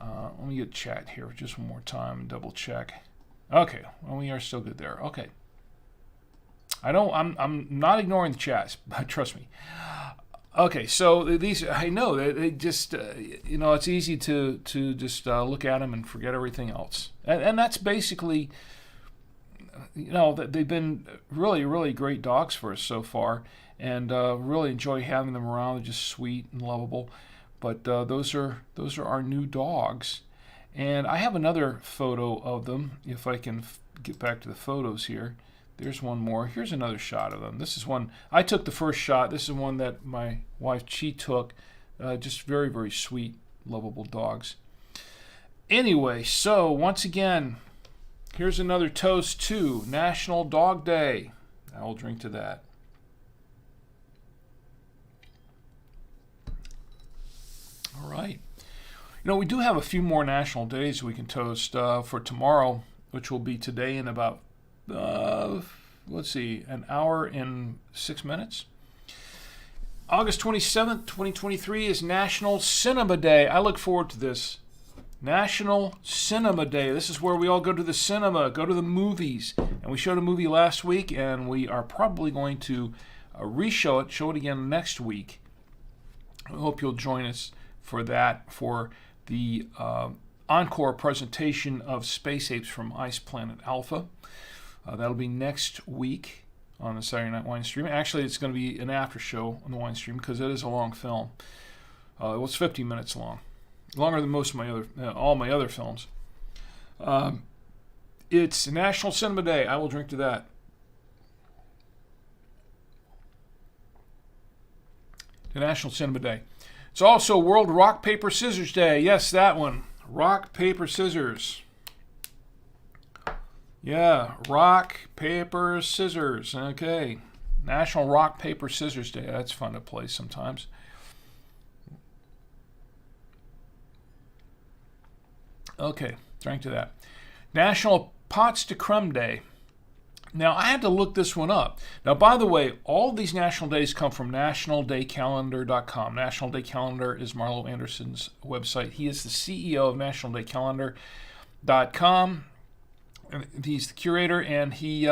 Let me get chat here just one more time and double check. Okay, well, we are still good there. Okay, I'm not ignoring the chats, but trust me. Okay, so these, I know they just it's easy to just look at them and forget everything else, and that's basically. They've been really, really great dogs for us so far, and really enjoy having them around. They're just sweet and lovable. But those are our new dogs, and I have another photo of them. If I can get back to the photos here, there's one more. Here's another shot of them. This is one I took the first shot. This is one that my wife took. Just very, very sweet, lovable dogs. Anyway, so once again. Here's another toast to National Dog Day. I will drink to that. All right. We do have a few more national days we can toast for tomorrow, which will be today in about, let's see, an hour and 6 minutes. August 27th, 2023 is National Cinema Day. I look forward to this. National Cinema Day. This is where we all go to the cinema, go to the movies. And we showed a movie last week, and we are probably going to show it again next week. I hope you'll join us for that, for the encore presentation of Space Apes from Ice Planet Alpha. That'll be next week on the Saturday Night Winestream. Actually, it's going to be an after show on the Winestream because it is a long film. It was 50 minutes long. Longer than most of all my other films. It's National Cinema Day. I will drink to that. The National Cinema Day. It's also World Rock, Paper, Scissors Day. Yes, that one. Rock, paper, scissors. Yeah, rock, paper, scissors. Okay. National Rock, Paper, Scissors Day. That's fun to play sometimes. Okay, drank to that. National Pots de Creme Day. Now, I had to look this one up. Now, by the way, all these national days come from nationaldaycalendar.com. National Day Calendar is Marlo Anderson's website. He is the CEO of nationaldaycalendar.com. He's the curator, and he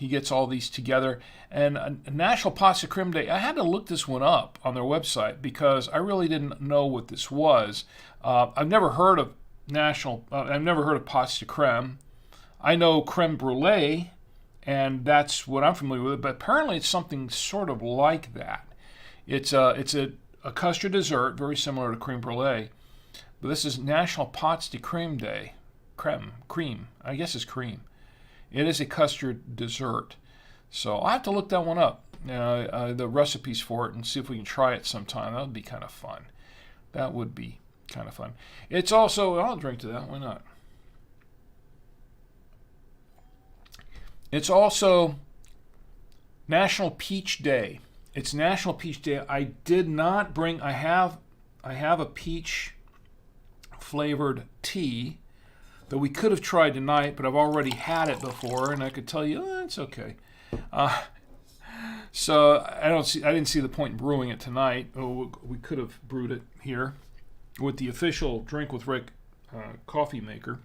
gets all these together. And National Pots de Creme Day, I had to look this one up on their website because I really didn't know what this was. I've never heard of pots de creme. I know creme brulee, and that's what I'm familiar with. But apparently, it's something sort of like that. It's a custard dessert, very similar to creme brulee. But this is National Pots de Creme Day. Cream. I guess it's cream. It is a custard dessert. So I'll have to look that one up, the recipes for it, and see if we can try it sometime. That would be kind of fun. That would be kind of fun. It's also, I'll drink to that. Why not? It's also National Peach Day. It's National Peach Day. I did not bring. I have a peach flavored tea that we could have tried tonight, but I've already had it before, and I could tell you it's okay. So I didn't see the point in brewing it tonight. We could have brewed it here with the official Drink with Rick coffee maker,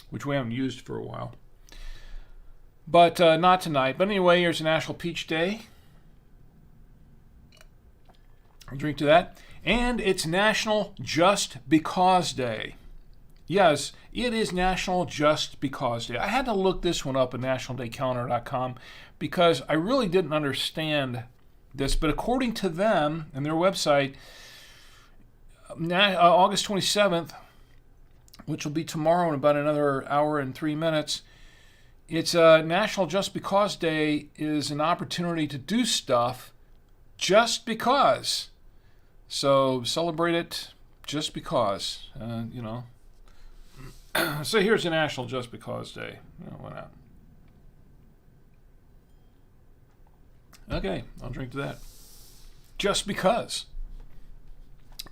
which we haven't used for a while. But not tonight. But anyway, here's National Peach Day. I'll drink to that. And it's National Just Because Day. Yes, it is National Just Because Day. I had to look this one up at nationaldaycalendar.com because I really didn't understand this. But according to them and their website, August 27th, which will be tomorrow in about another hour and 3 minutes, it's National Just Because Day is an opportunity to do stuff just because. So celebrate it just because, So here's a National Just Because Day. Why not? Okay, I'll drink to that. Just because.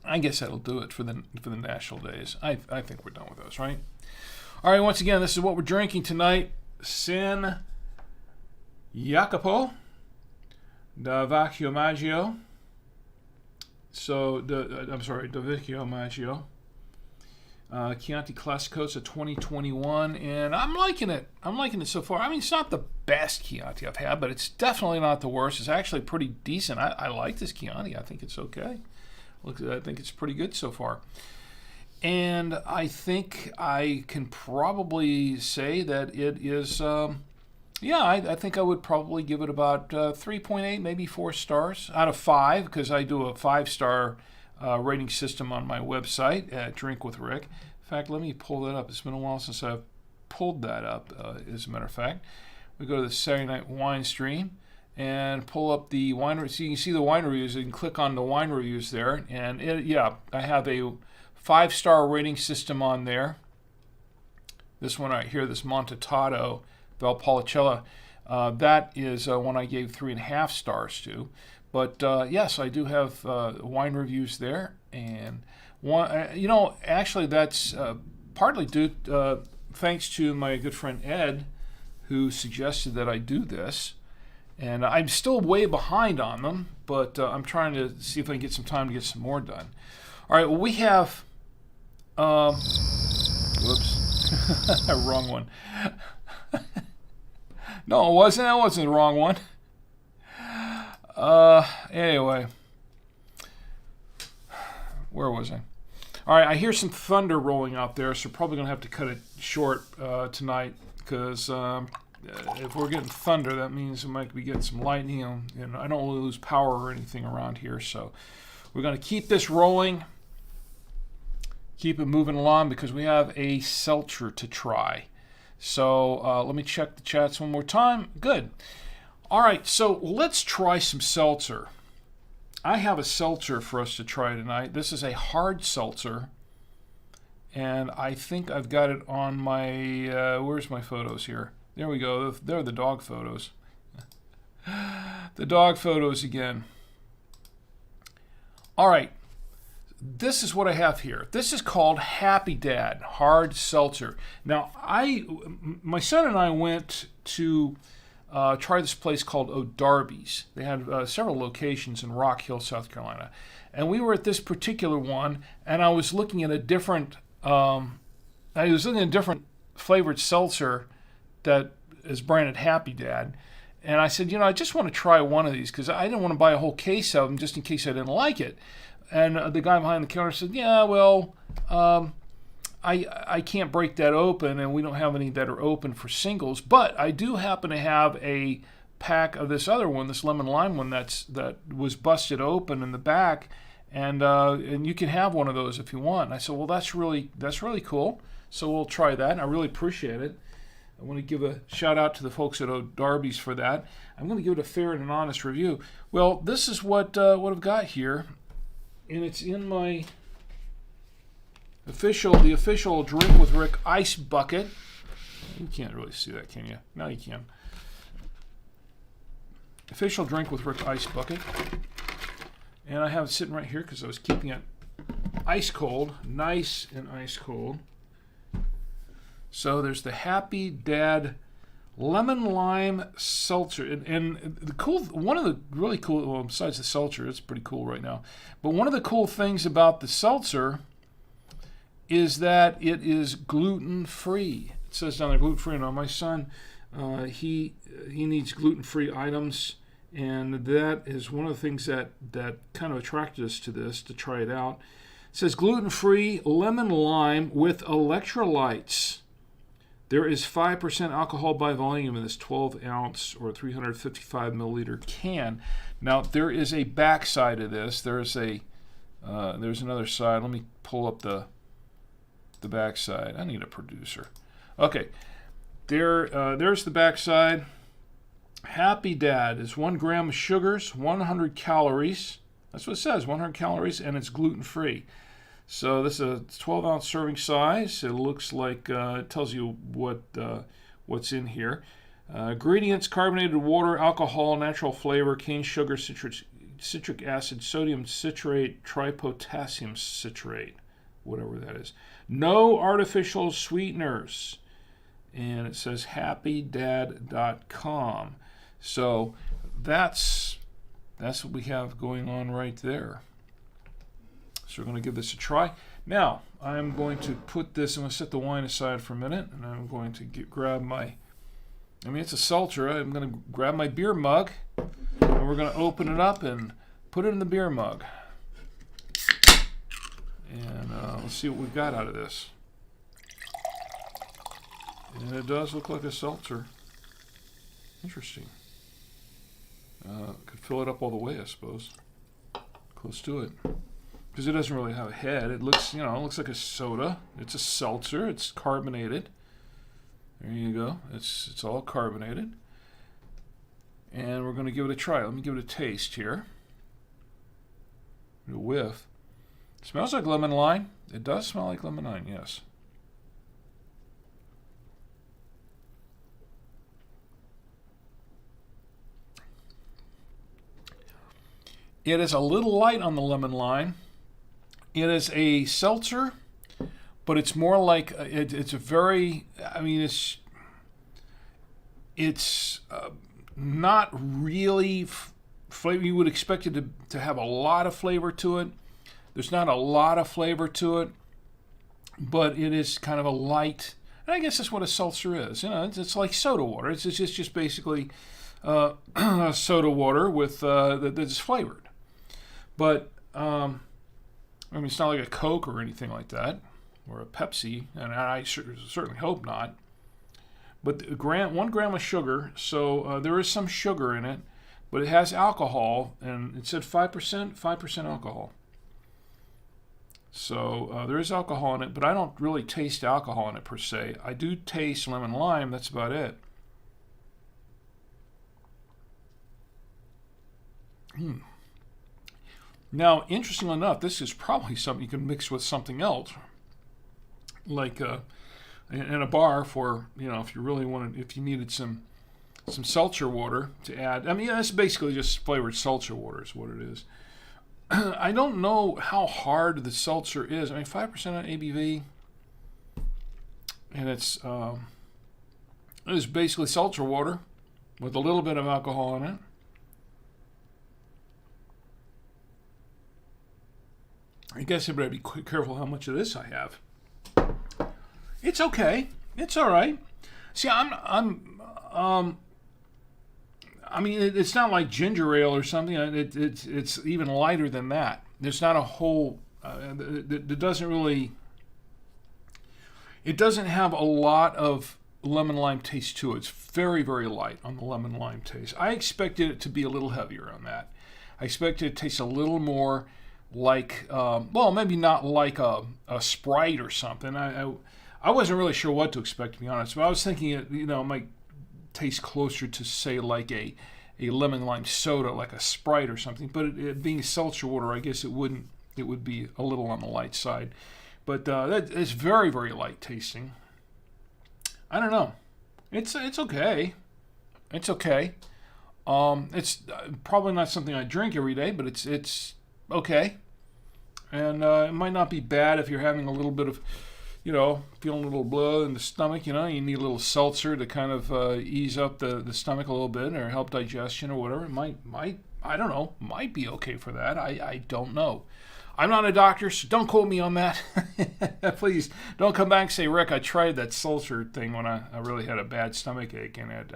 I guess that'll do it for the national days. I think we're done with those, right? All right, once again, this is what we're drinking tonight. Sin Jacopo da Vecchio Maggio. Da Vecchio Maggio. Chianti Classico, it's a 2021, and I'm liking it. I'm liking it so far. I mean, it's not the best Chianti I've had, but it's definitely not the worst. It's actually pretty decent. I like this Chianti. I think it's okay. I think it's pretty good so far. And I think I can probably say that it is, I think I would probably give it about 3.8, maybe 4 stars out of 5, because I do a 5-star rating system on my website at Drink with Rick. In fact, let me pull that up. It's been a while since I've pulled that up, as a matter of fact. We go to the Saturday Night Winestream and pull up the wine. So you can see the wine reviews. You can click on the wine reviews there. And I have a 5-star rating system on there. This one right here, this Montetato Valpolicella, that is one I gave 3.5 stars to. But yes, I do have wine reviews there, and actually that's partly due thanks to my good friend Ed, who suggested that I do this. And I'm still way behind on them, but I'm trying to see if I can get some time to get some more done. All right, well, we have... whoops. Wrong one. No, it wasn't. That wasn't the wrong one. Anyway. Where was I? All right, I hear some thunder rolling out there, so probably going to have to cut it short tonight, because... if we're getting thunder, that means we might be getting some lightning, and I don't lose power or anything around here. So we're going to keep this rolling, keep it moving along, because we have a seltzer to try. So let me check the chats one more time. Good. All right, so let's try some seltzer. I have a seltzer for us to try tonight. This is a hard seltzer, and I think I've got it on my, where's my photos here? There we go. There are the dog photos. The dog photos again. All right. This is what I have here. This is called Happy Dad Hard Seltzer. Now, my son and I went to try this place called O'Darby's. They had several locations in Rock Hill, South Carolina. And we were at this particular one, and I was looking at a different flavored seltzer that is branded Happy Dad. And I said, I just want to try one of these, because I didn't want to buy a whole case of them just in case I didn't like it. And the guy behind the counter said, I can't break that open, and we don't have any that are open for singles, but I do happen to have a pack of this other one, this lemon lime one that was busted open in the back, and you can have one of those if you want. And I said, well, that's really cool. So we'll try that, and I really appreciate it. I want to give a shout out to the folks at O'Darby's for that. I'm going to give it a fair and an honest review. Well, this is what I've got here, and it's in my the official Drink with Rick ice bucket. You can't really see that, can you? Now you can. Official Drink with Rick ice bucket. And I have it sitting right here because I was keeping it ice cold, nice and ice cold. So there's the Happy Dad Lemon Lime Seltzer. And the cool, one of the really cool, well, besides the seltzer, it's pretty cool right now, but one of the cool things about the seltzer is that it is gluten-free. It says down there gluten-free. Now my son, he needs gluten-free items, and that is one of the things that kind of attracted us to this, to try it out. It says gluten-free lemon lime with electrolytes. There is 5% alcohol by volume in this 12-ounce or 355 milliliter can. Now there is a back side of this. There's another side. Let me pull up the back side. I need a producer. Okay, there's the back side. Happy Dad is 1 gram of sugars, 100 calories. That's what it says, 100 calories, and it's gluten-free. So this is a 12-ounce serving size. It looks like it tells you what's in here. Ingredients: carbonated water, alcohol, natural flavor, cane sugar, citric acid, sodium citrate, tripotassium citrate, whatever that is. No artificial sweeteners. And it says happydad.com. So that's what we have going on right there. So we're going to give this a try. Now, I'm going to put this, I'm going to set the wine aside for a minute, and I'm going to grab my, it's a seltzer. I'm going to grab my beer mug, and we're going to open it up and put it in the beer mug. And let's see what we've got out of this. And it does look like a seltzer. Interesting. Could fill it up all the way, I suppose. Close to it. Because it doesn't really have a head. It looks, it looks like a soda. It's a seltzer. It's carbonated. There you go. It's all carbonated. And we're going to give it a try. Let me give it a taste here. A whiff. It smells like lemon lime. It does smell like lemon lime, yes. It is a little light on the lemon lime. It is a seltzer, but it's more like it's a very. It's not really flavor. You would expect it to have a lot of flavor to it. There's not a lot of flavor to it, but it is kind of a light. And I guess that's what a seltzer is. It's like soda water. It's just basically soda water with that's flavored. But it's not like a Coke or anything like that, or a Pepsi, and I certainly hope not. But 1 gram of sugar, so there is some sugar in it, but it has alcohol, and it said 5% alcohol. So there is alcohol in it, but I don't really taste alcohol in it per se. I do taste lemon lime. That's about it. Now, interestingly enough, this is probably something you can mix with something else, like in a bar for, if you really wanted, if you needed some seltzer water to add. That's basically just flavored seltzer water is what it is. I don't know how hard the seltzer is. 5% on ABV, and it is basically seltzer water with a little bit of alcohol in it. I guess I better be careful how much of this I have. It's okay. It's all right. See, it's not like ginger ale or something. It's even lighter than that. There's not a whole. It doesn't have a lot of lemon lime taste to it. It's very, very light on the lemon lime taste. I expected it to be a little heavier on that. I expected it to taste a little more like, maybe not like a Sprite or something. I wasn't really sure what to expect, to be honest. But I was thinking it might taste closer to, say, like a lemon lime soda, like a Sprite or something. But it being seltzer water, I guess it wouldn't. It would be a little on the light side. But it's very, very light tasting. I don't know. It's okay. It's okay. It's probably not something I drink every day, but it's okay. And it might not be bad if you're having a little bit of, feeling a little blow in the stomach. You need a little seltzer to kind of ease up the stomach a little bit or help digestion or whatever. It might I don't know, might be okay for that. I don't know. I'm not a doctor, so don't quote me on that. Please don't come back and say, Rick, I tried that seltzer thing when I really had a bad stomach ache and it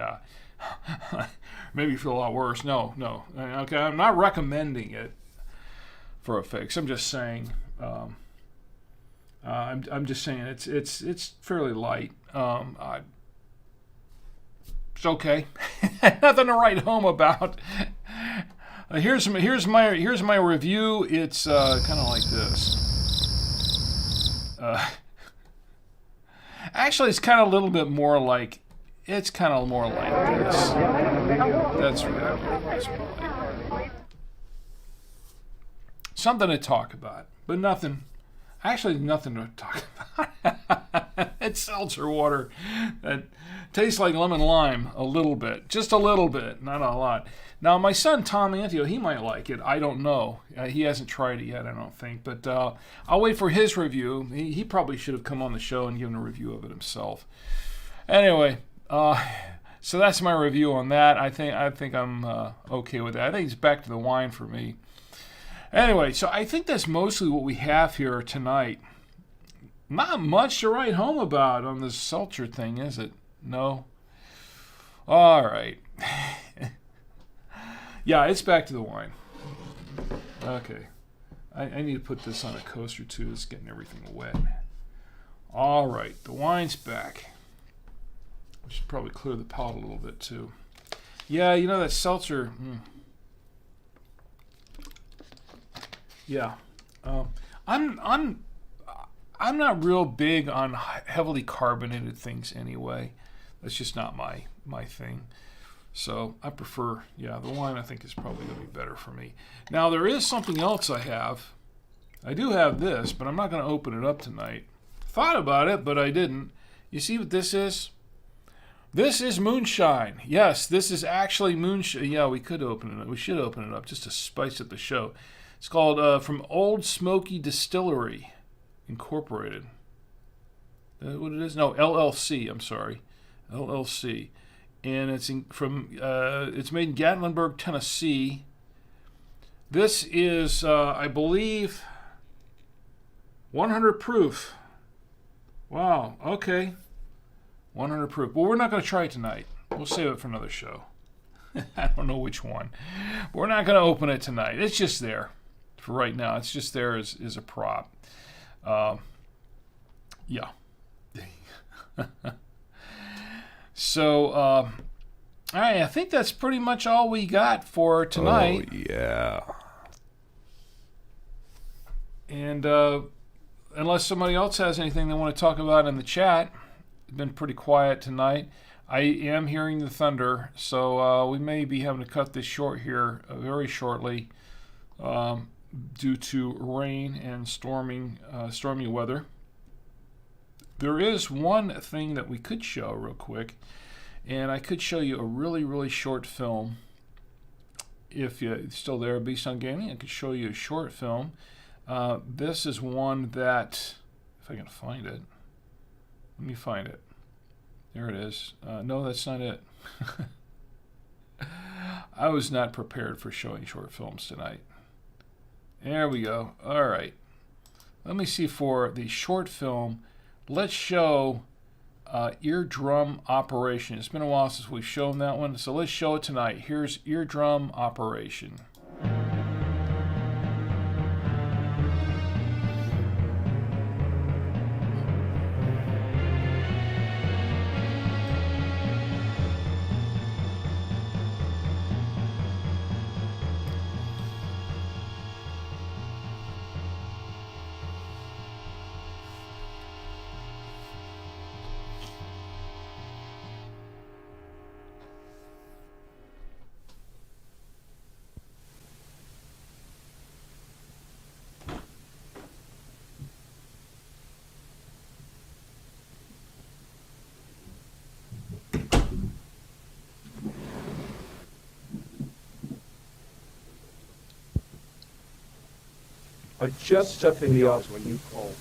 made me feel a lot worse. No. Okay, I'm not recommending it for a fix. I'm just saying. I'm just saying it's fairly light. It's okay. Nothing to write home about. Here's my review. It's kind of like this. Actually, it's kind of a little bit more like. It's kind of more like this. That's right. Something to talk about, but nothing. Actually, nothing to talk about. It's seltzer water that tastes like lemon lime a little bit. Just a little bit, not a lot. Now, my son, Tom Antio, he might like it. I don't know. He hasn't tried it yet, I don't think. But I'll wait for his review. He probably should have come on the show and given a review of it himself. Anyway, so that's my review on that. I think I'm okay with that. I think it's back to the wine for me. Anyway, so I think that's mostly what we have here tonight. Not much to write home about on this seltzer thing, is it? No? All right. Yeah, it's back to the wine. Okay. I need to put this on a coaster, too. It's getting everything wet. All right. The wine's back. I should probably clear the palate a little bit, too. Yeah, that seltzer... Yeah, I'm not real big on heavily carbonated things anyway. That's just not my thing. So I prefer, the wine I think is probably going to be better for me. Now there is something else I have. I do have this, but I'm not going to open it up tonight. Thought about it, but I didn't. You see what this is? This is moonshine. Yes, this is actually moonshine. Yeah, we could open it up. We should open it up just to spice up the show. It's called from Old Smoky Distillery, Incorporated. Is that what it is? No, LLC. I'm sorry, LLC, and it's it's made in Gatlinburg, Tennessee. This is, I believe, 100 proof. Wow. Okay, 100 proof. Well, we're not going to try it tonight. We'll save it for another show. I don't know which one. But we're not going to open it tonight. It's just there. For right now, it's just there as a prop. Yeah. So, all right, I think that's pretty much all we got for tonight. Oh, yeah. And unless somebody else has anything they want to talk about in the chat, it's been pretty quiet tonight. I am hearing the thunder, so we may be having to cut this short here very shortly. Due to rain and stormy weather. There is one thing that we could show real quick, and I could show you a really, really short film. If you're still there, Beast on Gaming, I could show you a short film. This is one that, if I can find it, let me find it. There it is. No, that's not it. I was not prepared for showing short films tonight. There we go. All right. Let me see for the short film. Let's show Eardrum Operation. It's been a while since we've shown that one, so let's show it tonight. Here's Eardrum Operation. I just stepped in the office when you called.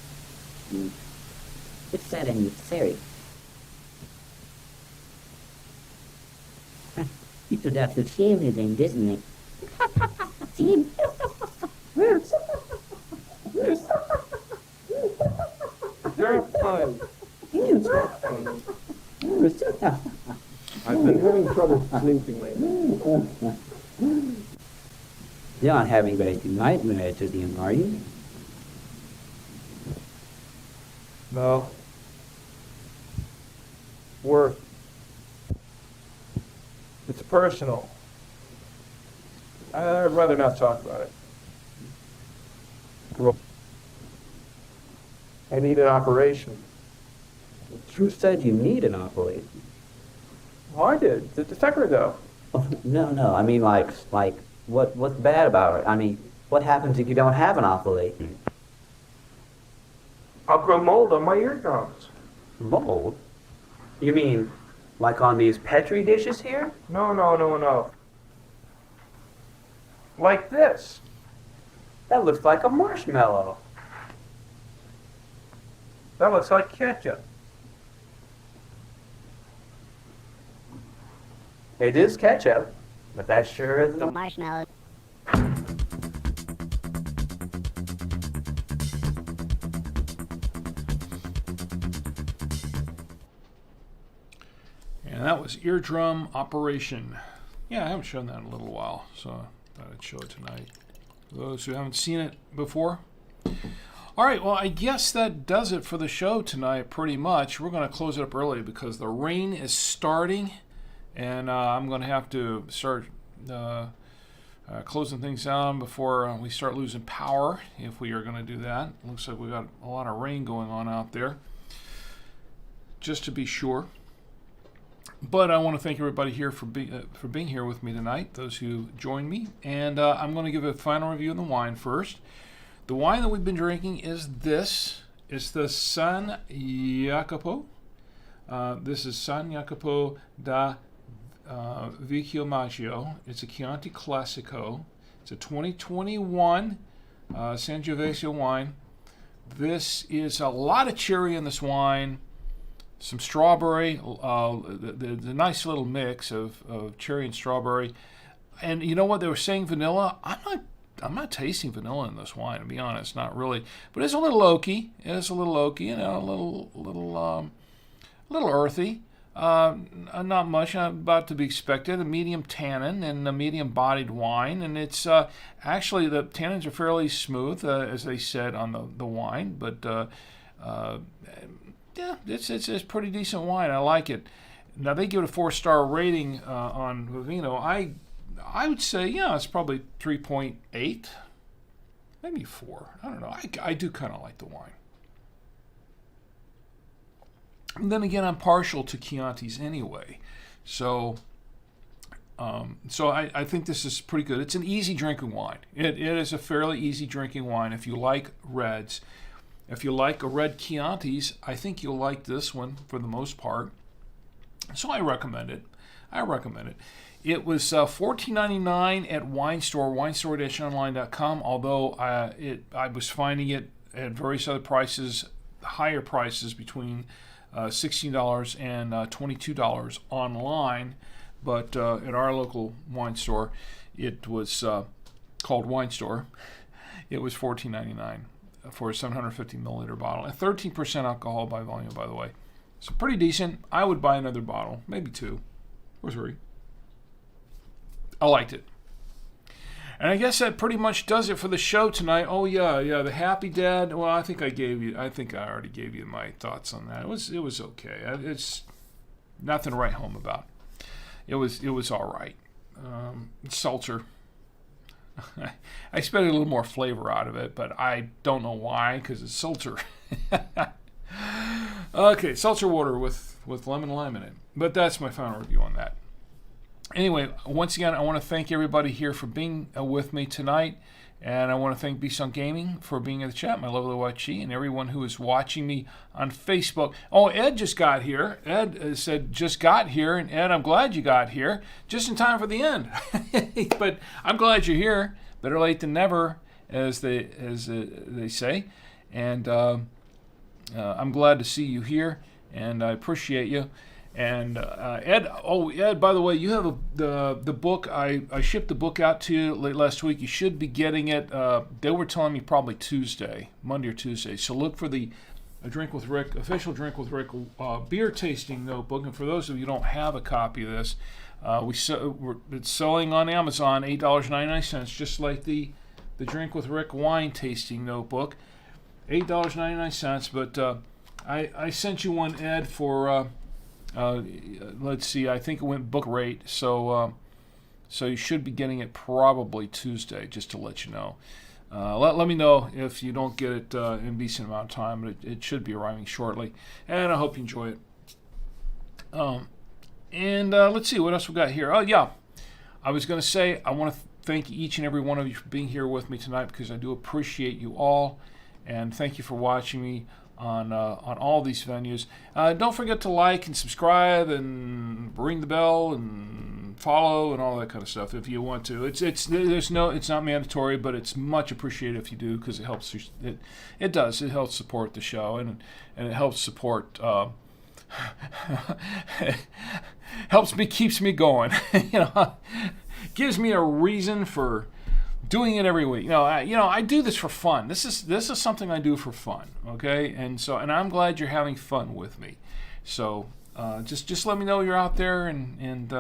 It's that unnecessary. You should have to shave it then, didn't it? See? Very fine. I've been having trouble sleeping lately. You're not having very nightmares, are you? No. Work. It's personal. I'd rather not talk about it. Well, I need an operation. Who said you need an operation? Well, I did. The detector, though. Oh, no. I mean, like, what's bad about it? I mean, what happens if you don't have an operation? I'll grow mold on my eardrums. Mold? You mean, like on these Petri dishes here? No. Like this. That looks like a marshmallow. That looks like ketchup. It is ketchup, but that sure isn't a marshmallow. And that was Eardrum Operation. Yeah, I haven't shown that in a little while, so I thought I'd show it tonight. For those who haven't seen it before. All right, well, I guess that does it for the show tonight, pretty much. We're going to close it up early because the rain is starting, and I'm going to have to start closing things down before we start losing power, if we are going to do that. Looks like we've got a lot of rain going on out there, just to be sure. But I want to thank everybody here for being here with me tonight, those who joined me. And I'm going to give a final review of the wine first. The wine that we've been drinking is this. It's the San Jacopo. This is San Jacopo da Vecchio Maggio. It's a Chianti Classico. It's a 2021 Sangiovese wine. This is a lot of cherry in this wine. Some strawberry, the nice little mix of cherry and strawberry. And you know what? They were saying vanilla. I'm not tasting vanilla in this wine, to be honest, not really. But it's a little oaky. It's a little oaky, you know, a little earthy. Not much about to be expected. A medium tannin and a medium bodied wine. And it's actually, the tannins are fairly smooth, as they said on the wine. But yeah, it's a pretty decent wine. I like it. Now, they give it a 4-star rating on Vivino. I would say, yeah, it's probably 3.8, maybe 4. I don't know. I do kind of like the wine. And then again, I'm partial to Chiantis anyway. So I think this is pretty good. It's an easy drinking wine. It is a fairly easy drinking wine. If you like reds, if you like a red Chiantis, I think you'll like this one for the most part. So I recommend it. It was $14.99 at Winestore, winestore-online.com, although I was finding it at various other prices, higher prices, between $16 and $22 online. But at our local wine store, it was called Wine Store. It was $14.99 for a 750 milliliter bottle. And 13% alcohol by volume, by the way. So pretty decent. I would buy another bottle, maybe 2 or 3. I liked it. And I guess that pretty much does it for the show tonight. Oh yeah, the Happy Dad. Well, I think I already gave you my thoughts on that. It was okay. It's nothing to write home about. It was all right. Seltzer. I expected a little more flavor out of it, but I don't know why, because it's seltzer. Okay, seltzer water with lemon lime in it. But that's my final review on that. Anyway, once again, I want to thank everybody here for being with me tonight. And I want to thank Bison Gaming for being in the chat, my lovely wife, Chi, and everyone who is watching me on Facebook. Oh, Ed just got here. Ed said, just got here. And Ed, I'm glad you got here. Just in time for the end. But I'm glad you're here. Better late than never. as they say. And I'm glad to see you here, and I appreciate you. And Ed, by the way, you have the book. I shipped the book out to you late last week. You should be getting it. They were telling me probably Monday or Tuesday. So look for the Drink with Rick, official Drink with Rick beer tasting notebook. And for those of you who don't have a copy of this, it's selling on Amazon, $8.99, just like the Drink with Rick wine tasting notebook, $8.99. But I sent you one, Ed, for let's see, I think it went book rate, so you should be getting it probably Tuesday, just to let you know. Let me know if you don't get it in a decent amount of time, but it should be arriving shortly, and I hope you enjoy it. And let's see what else we got here. Oh yeah, I was going to say I want to thank each and every one of you for being here with me tonight, because I do appreciate you all, and thank you for watching me on all these venues. Don't forget to like and subscribe and ring the bell and follow and all that kind of stuff if you want to. It's not mandatory, but it's much appreciated if you do, because it helps. It helps support the show, and it helps support. Keeps me going. Gives me a reason for doing it every week. I do this for fun. This is something I do for fun, okay? And I'm glad you're having fun with me. So just let me know you're out there, and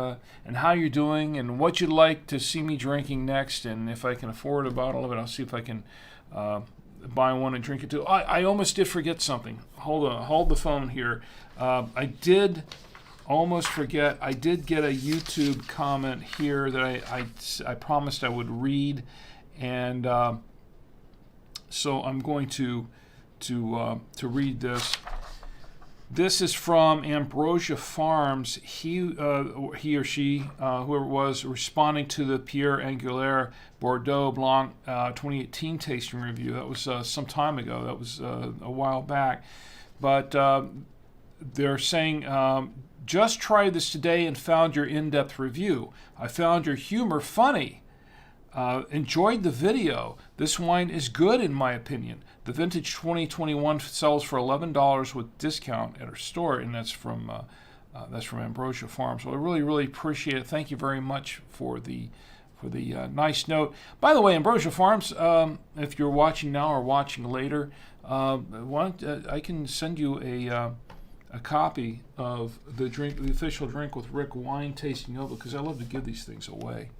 how you're doing, and what you'd like to see me drinking next, and if I can afford a bottle of it, I'll see if I can buy one and drink it too. I almost did forget something. Hold the phone here. I did almost forget. I did get a YouTube comment here that I promised I would read, and so I'm going to read this. This is from Ambrosia Farms. He or she, whoever it was, responding to the Pierre Anguillere Bordeaux Blanc 2018 tasting review. That was some time ago. That was a while back. But they're saying, just tried this today and found your in-depth review. I found your humor funny. Enjoyed the video. This wine is good in my opinion. The vintage 2021 sells for $11 with discount at our store, and that's from Ambrosia Farms. So I really, really appreciate it. Thank you very much for the nice note. By the way, Ambrosia Farms, if you're watching now or watching later, I can send you a copy of the official Drink with Rick wine tasting notebook, because I love to give these things away.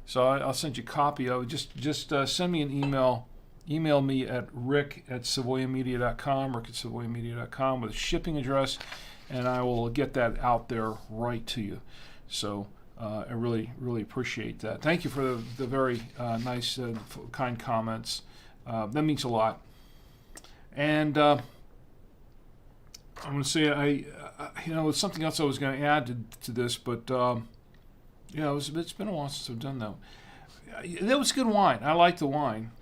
So I'll send you a copy of it. Just send me an email. Email me at rick@savoyamedia.com, rick@savoyamedia.com, with a shipping address, and I will get that out there right to you. So I really, really appreciate that. Thank you for the very nice, kind comments. That means a lot. And I'm going to say, it's something else I was going to add to this, but it's been a while since I've done that. That was good wine. I like the wine.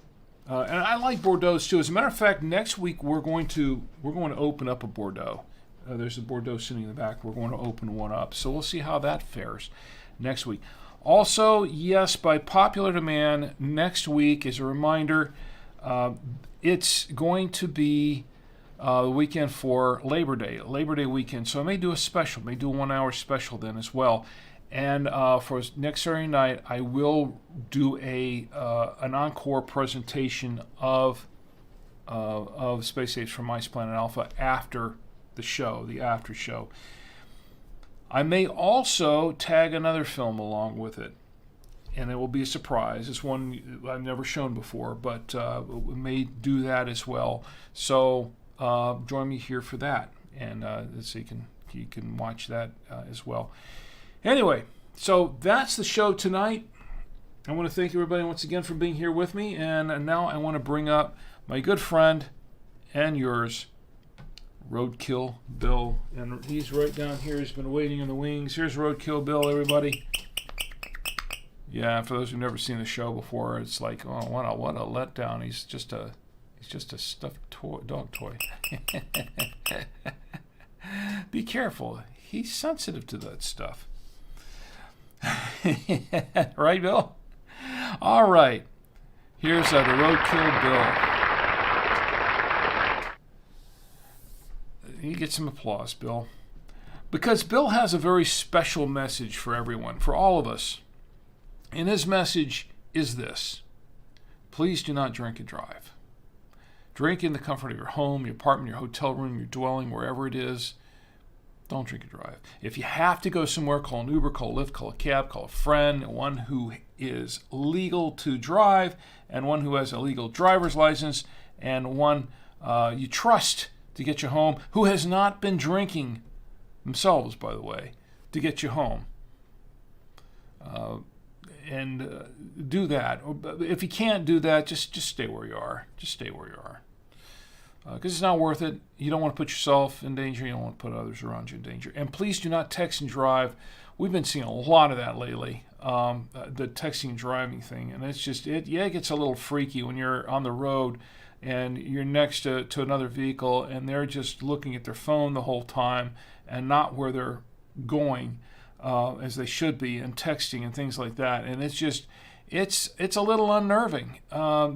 And I like Bordeaux too. As a matter of fact, next week we're going to open up a Bordeaux. There's a Bordeaux sitting in the back. We're going to open one up. So we'll see how that fares next week. Also, yes, by popular demand, next week, as a reminder, it's going to be the weekend for Labor Day weekend. So I may do a special, may do a 1 hour special then as well. And for next Saturday night, I will do an encore presentation of Space Apes from Ice Planet Alpha after the show, the after show. I may also tag another film along with it, and it will be a surprise. It's one I've never shown before, but we may do that as well. So join me here for that, and so you can watch that as well. Anyway, so that's the show tonight. I want to thank everybody once again for being here with me, and now I want to bring up my good friend and yours, Roadkill Bill, and he's right down here. He's been waiting in the wings. Here's Roadkill Bill, everybody. Yeah, for those who've never seen the show before, it's like, oh, what a letdown. He's just a stuffed dog toy. Be careful. He's sensitive to that stuff. Right, Bill? All right. Here's the Roadkill Bill. He gets some applause, Bill. Because Bill has a very special message for everyone, for all of us. And his message is this: please do not drink and drive. Drink in the comfort of your home, your apartment, your hotel room, your dwelling, wherever it is. Don't drink and drive. If you have to go somewhere, call an Uber, call a Lyft, call a cab, call a friend, one who is legal to drive, and one who has a legal driver's license, and one you trust to get you home, who has not been drinking themselves, by the way, to get you home. Do that. If you can't do that, just stay where you are. Just stay where you are. Because it's not worth it. You don't want to put yourself in danger. You don't want to put others around you in danger. And please do not text and drive. We've been seeing a lot of that lately, the texting and driving thing. And it's just, it gets a little freaky when you're on the road and you're next to another vehicle and they're just looking at their phone the whole time and not where they're going as they should be, and texting and things like that. And it's just, it's a little unnerving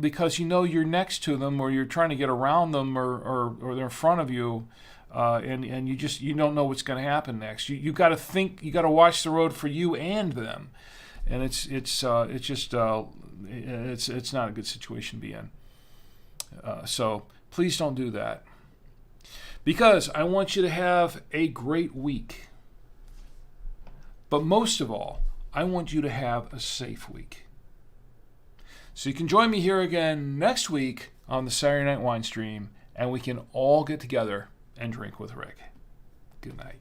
because you know you're next to them, or you're trying to get around them, or they're in front of you, and you don't know what's going to happen next. You got to think, you got to watch the road for you and them, and it's not a good situation to be in. So please don't do that, because I want you to have a great week. But most of all, I want you to have a safe week. So you can join me here again next week on the Saturday Night Wine Stream, and we can all get together and drink with Rick. Good night.